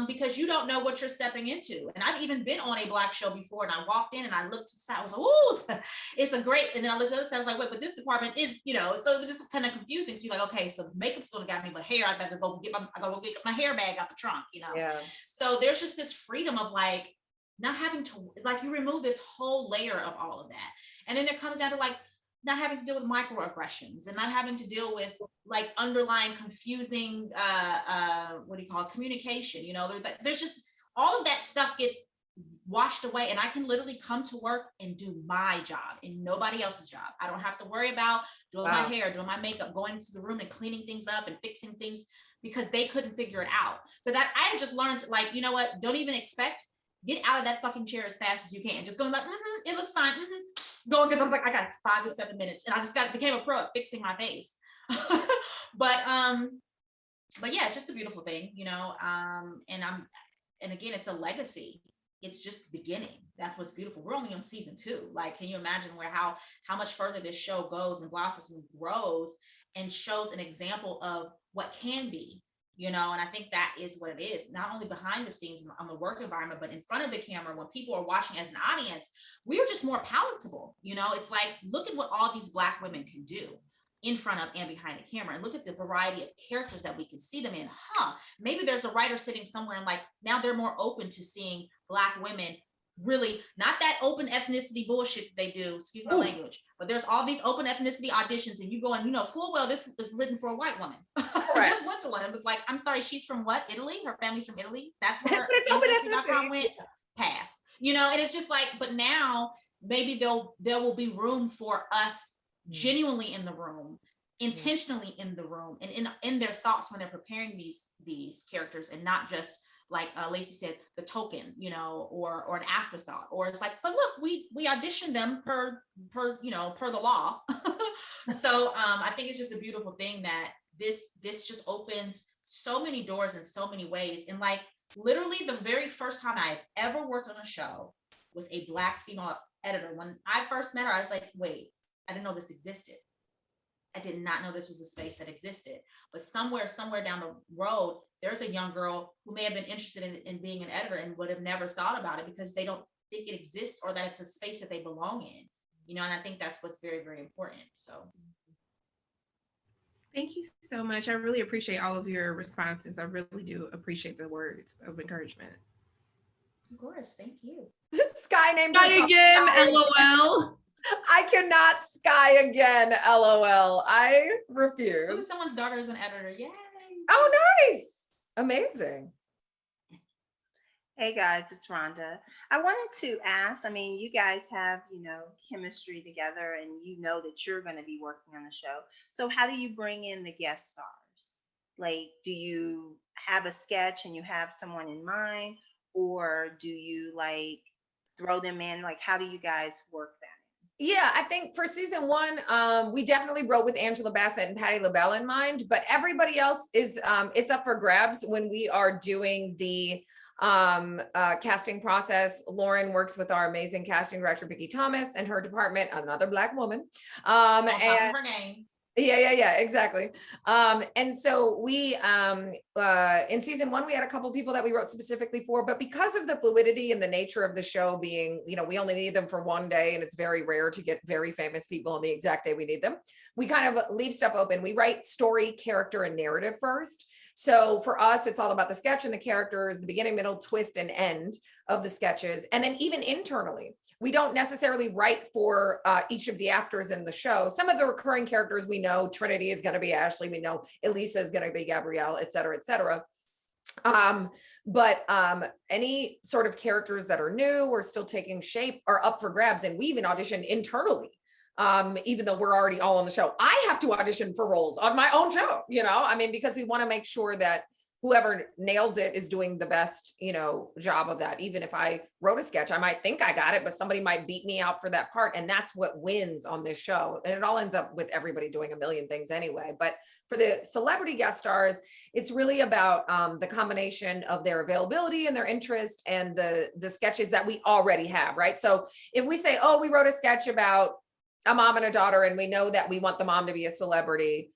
Because you don't know what you're stepping into. And I've even been on a Black show before, and I walked in and I looked to the side, I was like, oh, it's a great, and then I looked at the other side, I was like, wait, but this department is, you know, so it was just kind of confusing. So you're like, okay, so makeup's gonna get me, but hair, I gotta go get my hair bag out the trunk, you know? Yeah. So there's just this freedom of like, not having to, like, you remove this whole layer of all of that. And then it comes down to like, not having to deal with microaggressions and not having to deal with like underlying confusing, communication, you know, there's just all of that stuff gets washed away, and I can literally come to work and do my job and nobody else's job. I don't have to worry about doing my hair, doing my makeup, going to the room and cleaning things up and fixing things because they couldn't figure it out. Because I had just learned, like, you know what, don't even expect, get out of that fucking chair as fast as you can. Just going like, it looks fine. Going, because I was like, I got 5 to 7 minutes, and I just became a pro at fixing my face. but yeah, it's just a beautiful thing, you know. And again, it's a legacy. It's just the beginning. That's what's beautiful. We're only on season 2. Like, can you imagine how much further this show goes and blossoms and grows and shows an example of what can be, you know? And I think that is what it is, not only behind the scenes on the work environment, but in front of the camera, when people are watching as an audience, we are just more palatable. You know, it's like, look at what all these Black women can do in front of and behind the camera, and look at the variety of characters that we can see them in. Maybe there's a writer sitting somewhere and like, now they're more open to seeing Black women really, not that open ethnicity bullshit that they do, excuse my language, but there's all these open ethnicity auditions and you go and you know full well this is written for a white woman. I just went to one. It was like, I'm sorry, she's from what? Italy? Her family's from Italy? That's where Ancestry.com went? Pass. You know, and it's just like, but now maybe there will be room for us genuinely in the room, intentionally in the room, and in their thoughts when they're preparing these characters, and not just like Laci said, the token, you know, or an afterthought, or it's like, but look, we auditioned them per the law. So I think it's just a beautiful thing that this just opens so many doors in so many ways. And like literally the very first time I've ever worked on a show with a Black female editor, when I first met her, I was like, wait, I didn't know this existed. I did not know this was a space that existed. But somewhere down the road, there's a young girl who may have been interested in being an editor and would have never thought about it because they don't think it exists or that it's a space that they belong in. You know, and I think that's what's very, very important. So thank you so much. I really appreciate all of your responses. I really do appreciate the words of encouragement. Of course, thank you. Skye named Skye again, LOL. I cannot Skye again, LOL. I refuse. Someone's daughter is an editor. Yay. Oh, nice. Amazing. Hey guys, it's Rhonda. I wanted to ask, I mean, you guys have, you know, chemistry together and you know that you're going to be working on the show. So how do you bring in the guest stars? Like, do you have a sketch and you have someone in mind, or do you like throw them in? Like, how do you guys work that? Yeah, I think for season one, we definitely wrote with Angela Bassett and Patti LaBelle in mind, but everybody else is, it's up for grabs when we are doing the casting process. Lauren works with our amazing casting director, Vicki Thomas, and her department, another Black woman. On top of her name. Yeah, exactly. And so we, in season one, we had a couple people that we wrote specifically for, but because of the fluidity and the nature of the show being, you know, we only need them for one day and it's very rare to get very famous people on the exact day we need them. We kind of leave stuff open. We write story, character, and narrative first. So for us, it's all about the sketch and the characters, the beginning, middle, twist, and end of the sketches. And then even internally, we don't necessarily write for each of the actors in the show. Some of the recurring characters we know, Trinity is going to be Ashley. We know Elisa is going to be Gabrielle, et cetera, et cetera. But any sort of characters that are new or still taking shape are up for grabs. And we even audition internally, even though we're already all on the show. I have to audition for roles on my own show, you know, I mean, because we want to make sure that whoever nails it is doing the best, you know, job of that. Even if I wrote a sketch, I might think I got it, but somebody might beat me out for that part. And that's what wins on this show. And it all ends up with everybody doing a million things anyway. But for the celebrity guest stars, it's really about the combination of their availability and their interest and the sketches that we already have, right? So if we say, oh, we wrote a sketch about a mom and a daughter, and we know that we want the mom to be a celebrity,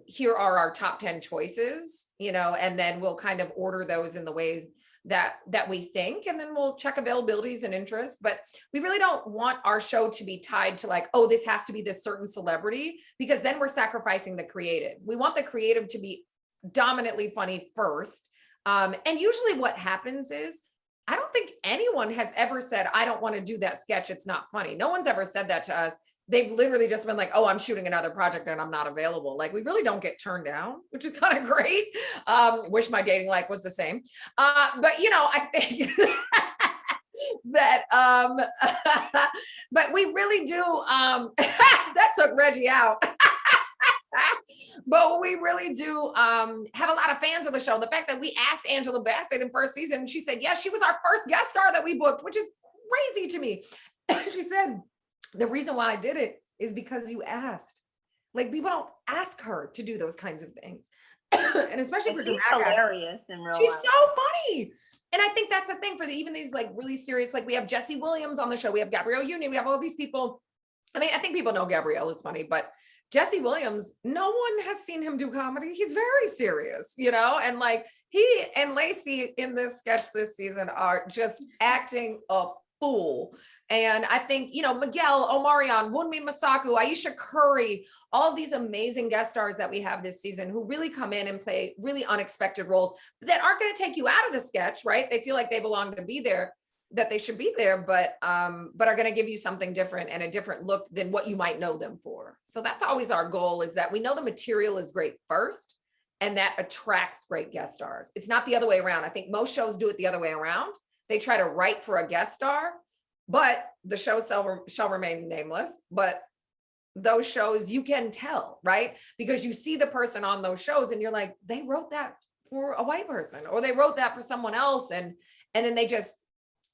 here are our top 10 choices, you know, and then we'll kind of order those in the ways that we think, and then we'll check availabilities and interest. But we really don't want our show to be tied to like, oh, this has to be this certain celebrity, because then we're sacrificing the creative. We want the creative to be dominantly funny first. And usually what happens is, I don't think anyone has ever said, I don't want to do that sketch, it's not funny. No one's ever said that to us. They've literally just been like, oh, I'm shooting another project and I'm not available. Like, we really don't get turned down, which is kind of great. Wish my dating life was the same. But, you know, I think that, but we really do, that took Reggie out. But we really do have a lot of fans of the show. The fact that we asked Angela Bassett in first season, and she said, yes, she was our first guest star that we booked, which is crazy to me. She said, the reason why I did it is because you asked. Like, people don't ask her to do those kinds of things. And especially for she's hilarious in real she's life. So funny. And I think that's the thing for even these like really serious, like we have Jessie Williams on the show. We have Gabrielle Union. We have all these people. I mean, I think people know Gabrielle is funny, but Jessie Williams, no one has seen him do comedy. He's very serious, you know? And like he and Laci in this sketch this season are just acting a fool. And I think, you know, Miguel Omarion, Wunmi Masaku, Aisha Curry, all these amazing guest stars that we have this season who really come in and play really unexpected roles that aren't going to take you out of the sketch, right? They feel like they belong to be there. that they should be there, but are going to give you something different and a different look than what you might know them for. So that's always our goal, is that we know the material is great first, and that attracts great guest stars. It's not the other way around. I think most shows do it the other way around. They try to write for a guest star, but the show shall remain nameless. But those shows, you can tell, right? Because you see the person on those shows and you're like, they wrote that for a white person, or they wrote that for someone else. And then they just,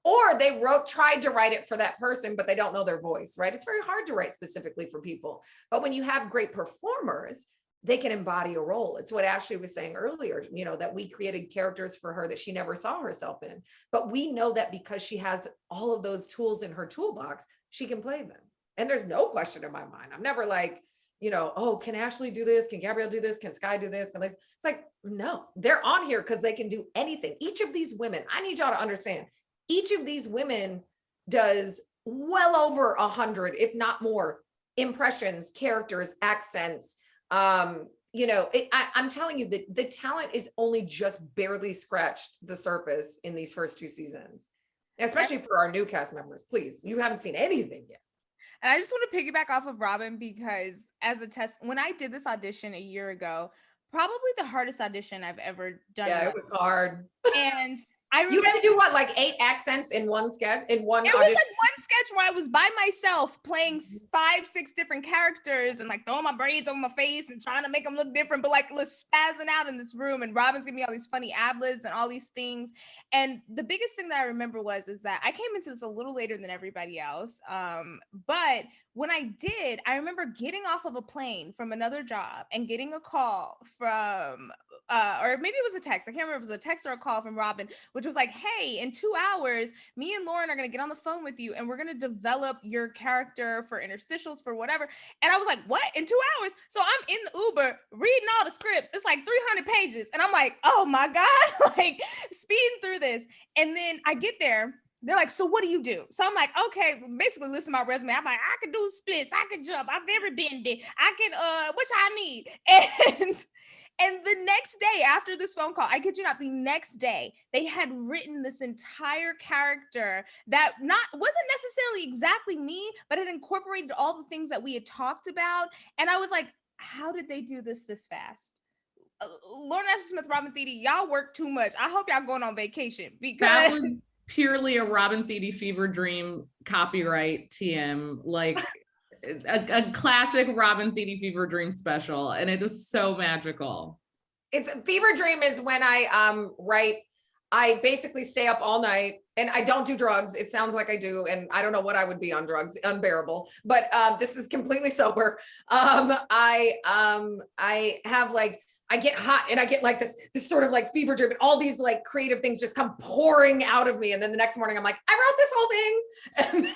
or they tried to write it for that person, but they don't know their voice, right? It's very hard to write specifically for people. But when you have great performers, they can embody a role. It's what Ashley was saying earlier, you know, that we created characters for her that she never saw herself in. But we know that because she has all of those tools in her toolbox, she can play them. And there's no question in my mind. I'm never like, you know, oh, can Ashley do this? Can Gabrielle do this? Can Skye do this? It's like, no, they're on here because they can do anything. Each of these women, I need y'all to understand, each of these women does well over 100, if not more, impressions, characters, accents. You know, I'm telling you that the talent is only just barely scratched the surface in these first 2 seasons, especially for our new cast members. Please, you haven't seen anything yet. And I just want to piggyback off of Robin, because as a test, when I did this audition a year ago, probably the hardest audition I've ever done. Yeah, it was hard. And I remember, you had to do what, like 8 accents in one sketch, in one it audition? was like one sketch where I was by myself playing 5, 6 different characters and like throwing my braids over my face and trying to make them look different, but like spazzing out in this room, and Robin's giving me all these funny ad-libs and all these things. And the biggest thing that I remember is that I came into this a little later than everybody else. But when I did, I remember getting off of a plane from another job and getting a call from, or maybe it was a text. I can't remember if it was a text or a call from Robin, which was like, hey, in 2 hours, me and Lauren are going to get on the phone with you and we're going to develop your character for interstitials, for whatever. And I was like, what? In 2 hours? So I'm in the Uber reading all the scripts. It's like 300 pages. And I'm like, oh my God, like speeding through this. And then I get there. They're like, so what do you do? So I'm like, okay, basically listen to my resume. I'm like, I can do splits, I can jump, I'm very bendy, I can, which I need. And the next day after this phone call, I kid you not, the next day, they had written this entire character that wasn't necessarily exactly me, but it incorporated all the things that we had talked about. And I was like, how did they do this fast? Lauren Ashley Smith, Robin Thede, y'all work too much. I hope y'all going on vacation, because that was purely a Robin Thede fever dream, copyright TM, like a classic Robin Thede fever dream special, and it was so magical. It's fever dream is when I write. I basically stay up all night, and I don't do drugs. It sounds like I do, and I don't know what I would be on drugs, unbearable. But this is completely sober. I have like, I get hot and I get like this sort of like fever dream, and all these like creative things just come pouring out of me. And then the next morning I'm like, I wrote this whole thing.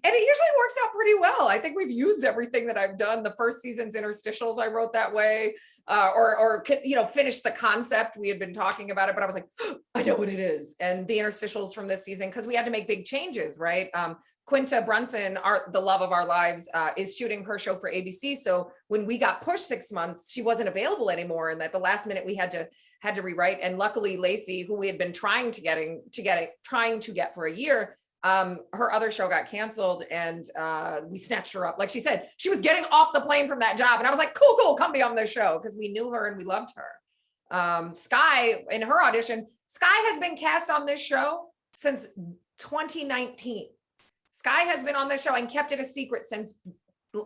And it usually works out pretty well. I think we've used everything that I've done. The first season's interstitials I wrote that way, or you know, finished the concept. We had been talking about it, but I was like, oh, I know what it is. And the interstitials from this season, because we had to make big changes, right? Quinta Brunson, the love of our lives, is shooting her show for ABC. So when we got pushed 6 months, she wasn't available anymore. And at the last minute, we had to rewrite. And luckily, Laci, who we had been trying to get for a year, her other show got canceled, and we snatched her up. Like she said, she was getting off the plane from that job, and I was like, cool, come be on this show, because we knew her and we loved her. Skye, in her audition, Skye has been cast on this show since 2019. Skye has been on this show and kept it a secret since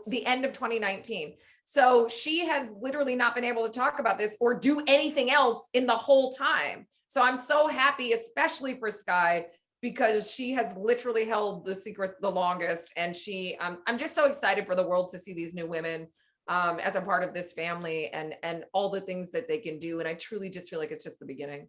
the end of 2019. So she has literally not been able to talk about this or do anything else in the whole time. So I'm so happy, especially for Skye, because she has literally held the secret the longest. And I'm just so excited for the world to see these new women as a part of this family, and all the things that they can do. And I truly just feel like it's just the beginning.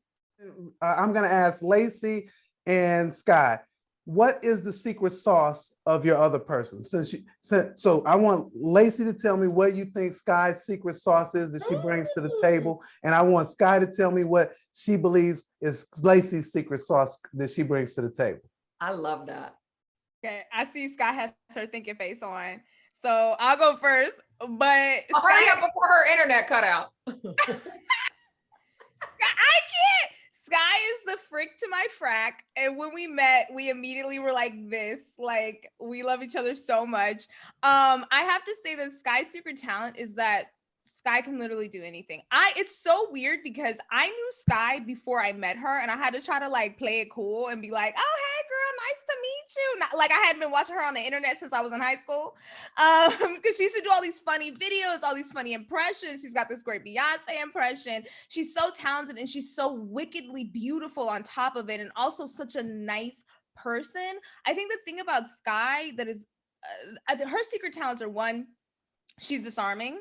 I'm going to ask Laci and Skye, what is the secret sauce of your other person? So I want Laci to tell me what you think Skye's secret sauce is that she brings to the table. And I want Skye to tell me what she believes is Laci's secret sauce that she brings to the table. I love that. Okay, I see Skye has her thinking face on. So I'll go first, but hurry up before her internet cut out. I can't. Skye is the frick to my frack. And when we met, we immediately were like this. Like, we love each other so much. I have to say that Skye's secret talent is that Skye can literally do anything. It's so weird because I knew Skye before I met her, and I had to try to like play it cool and be like, oh, hey girl, nice to meet you. Not, like, I hadn't been watching her on the internet since I was in high school. Because she used to do all these funny videos, all these funny impressions. She's got this great Beyonce impression. She's so talented and she's so wickedly beautiful on top of it, and also such a nice person. I think the thing about Skye that is her secret talents are, one, she's disarming.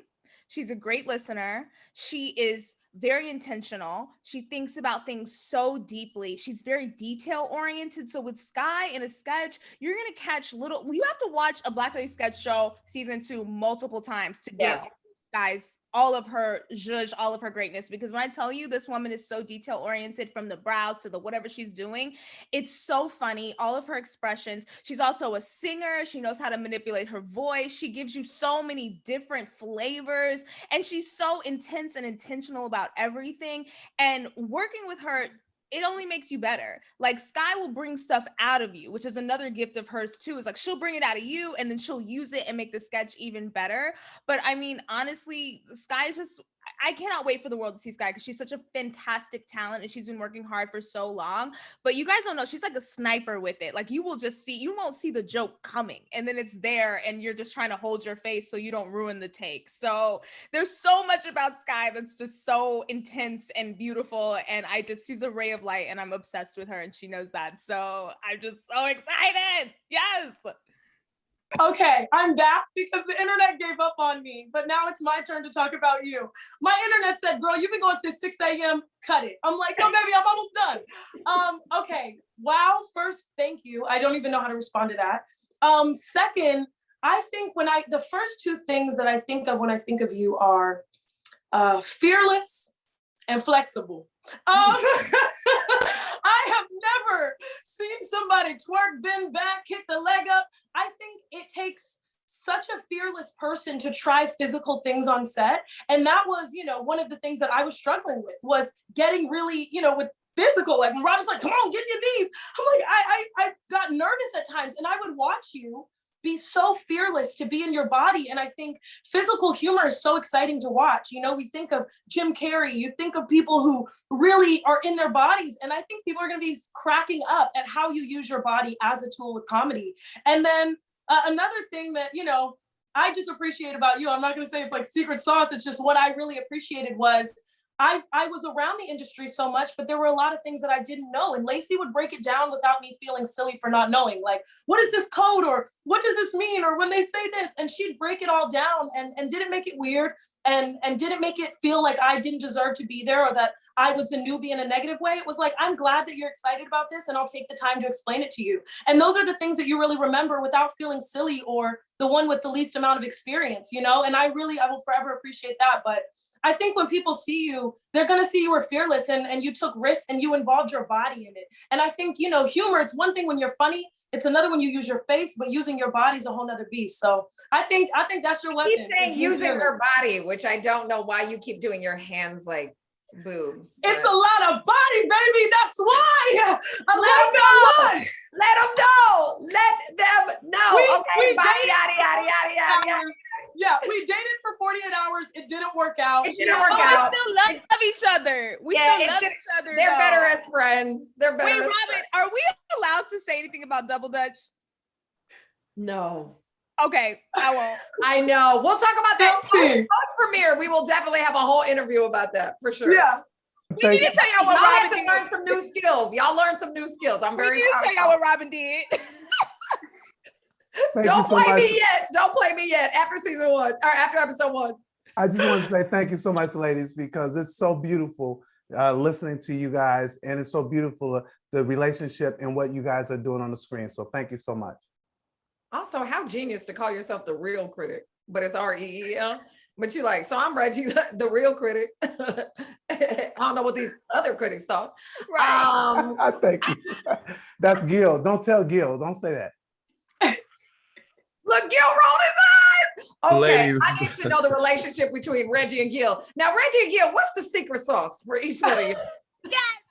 She's a great listener. She is very intentional. She thinks about things so deeply. She's very detail oriented. So with Skye in a sketch, you're going to catch you have to watch a Black Lady Sketch Show season 2 multiple times to get Skye's, all of her zhuzh, all of her greatness. Because when I tell you this woman is so detail oriented, from the brows to the whatever she's doing, it's so funny. All of her expressions. She's also a singer. She knows how to manipulate her voice. She gives you so many different flavors, and she's so intense and intentional about everything. And working with her, it only makes you better. Like, Skye will bring stuff out of you, which is another gift of hers too. Is like, she'll bring it out of you and then she'll use it and make the sketch even better. But I mean, honestly, Skye is just, I cannot wait for the world to see Skye because she's such a fantastic talent and she's been working hard for so long. But you guys don't know, she's like a sniper with it. Like, you will just see, you won't see the joke coming, and then it's there and you're just trying to hold your face so you don't ruin the take. So there's so much about Skye that's just so intense and beautiful, and she's a ray of light, and I'm obsessed with her and she knows that. So I'm just so excited. Yes. Okay, I'm back because the internet gave up on me, but now it's my turn to talk about you. My internet said, girl, you've been going since 6 a.m., cut it. I'm like, no, baby, I'm almost done. Okay, wow, first, thank you. I don't even know how to respond to that. Second, I think the first two things that I think of when I think of you are fearless and flexible. I have never seen somebody twerk, bend back, kick the leg up. I think it takes such a fearless person to try physical things on set. And that was, one of the things that I was struggling with, was getting really, with physical. Like, when Robin's like, come on, get your knees. I'm like, I got nervous at times, and I would watch you be so fearless to be in your body. And I think physical humor is so exciting to watch. We think of Jim Carrey, you think of people who really are in their bodies. And I think people are going to be cracking up at how you use your body as a tool with comedy. And then another thing that, I just appreciate about you, I'm not going to say it's like secret sauce, it's just what I really appreciated was I was around the industry so much, but there were a lot of things that I didn't know. And Laci would break it down without me feeling silly for not knowing. Like, what is this code? Or what does this mean? Or when they say this, and she'd break it all down and didn't make it weird and didn't make it feel like I didn't deserve to be there or that I was the newbie in a negative way. It was like, I'm glad that you're excited about this and I'll take the time to explain it to you. And those are the things that you really remember without feeling silly or the one with the least amount of experience, And I will forever appreciate that. But I think when people see you, they're going to see you were fearless and you took risks and you involved your body in it. And I think, humor, it's one thing when you're funny, it's another when you use your face, but using your body is a whole nother beast. So I think that's your weapon. Keep saying using her body, which I don't know why you keep doing your hands like boobs. It's a lot of body, baby. That's why. I Let them know. Let them know. Okay, body, yada. Yeah, we dated for 48 hours. It didn't work out. It didn't work out. We still love each other. We still love each other. They're better as friends. They're better. Wait, Robin, are we allowed to say anything about Double Dutch? No. Okay, I won't. I know. We'll talk about that post premiere. We will definitely have a whole interview about that for sure. Yeah. We need to tell y'all what Robin did. Learn some new skills. Y'all learn some new skills. I'm very. We need to tell y'all what Robin did. Don't play me yet. Don't play me yet. After season 1 or after episode 1. I just want to say thank you so much, ladies, because it's so beautiful listening to you guys, and it's so beautiful the relationship and what you guys are doing on the screen. So thank you so much. Also, how genius to call yourself the real critic, but it's REEL. But you like, so I'm Reggie, the real critic. I don't know what these other critics thought. Right. Thank you. That's Gil. Don't tell Gil. Don't say that. Look, Gil rolled his eyes. Okay, Ladies. I need to know the relationship between Reggie and Gil. Now, Reggie and Gil, what's the secret sauce for each one of you? Yes.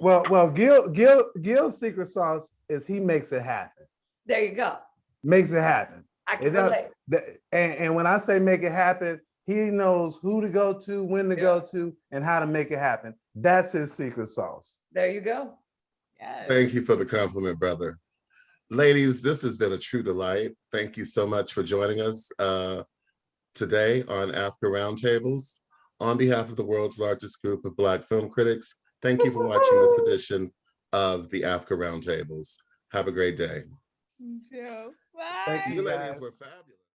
Well, Gil's secret sauce is he makes it happen. There you go. Makes it happen. I can relate. And when I say make it happen, he knows who to go to, when to go to, and how to make it happen. That's his secret sauce. There you go. Thank you for the compliment, brother. Ladies, this has been a true delight. Thank you so much for joining us today on AAFCA Roundtables. On behalf of the world's largest group of Black film critics, thank you for watching this edition of the AAFCA Roundtables. Have a great day. Bye. Thank you, ladies were fabulous.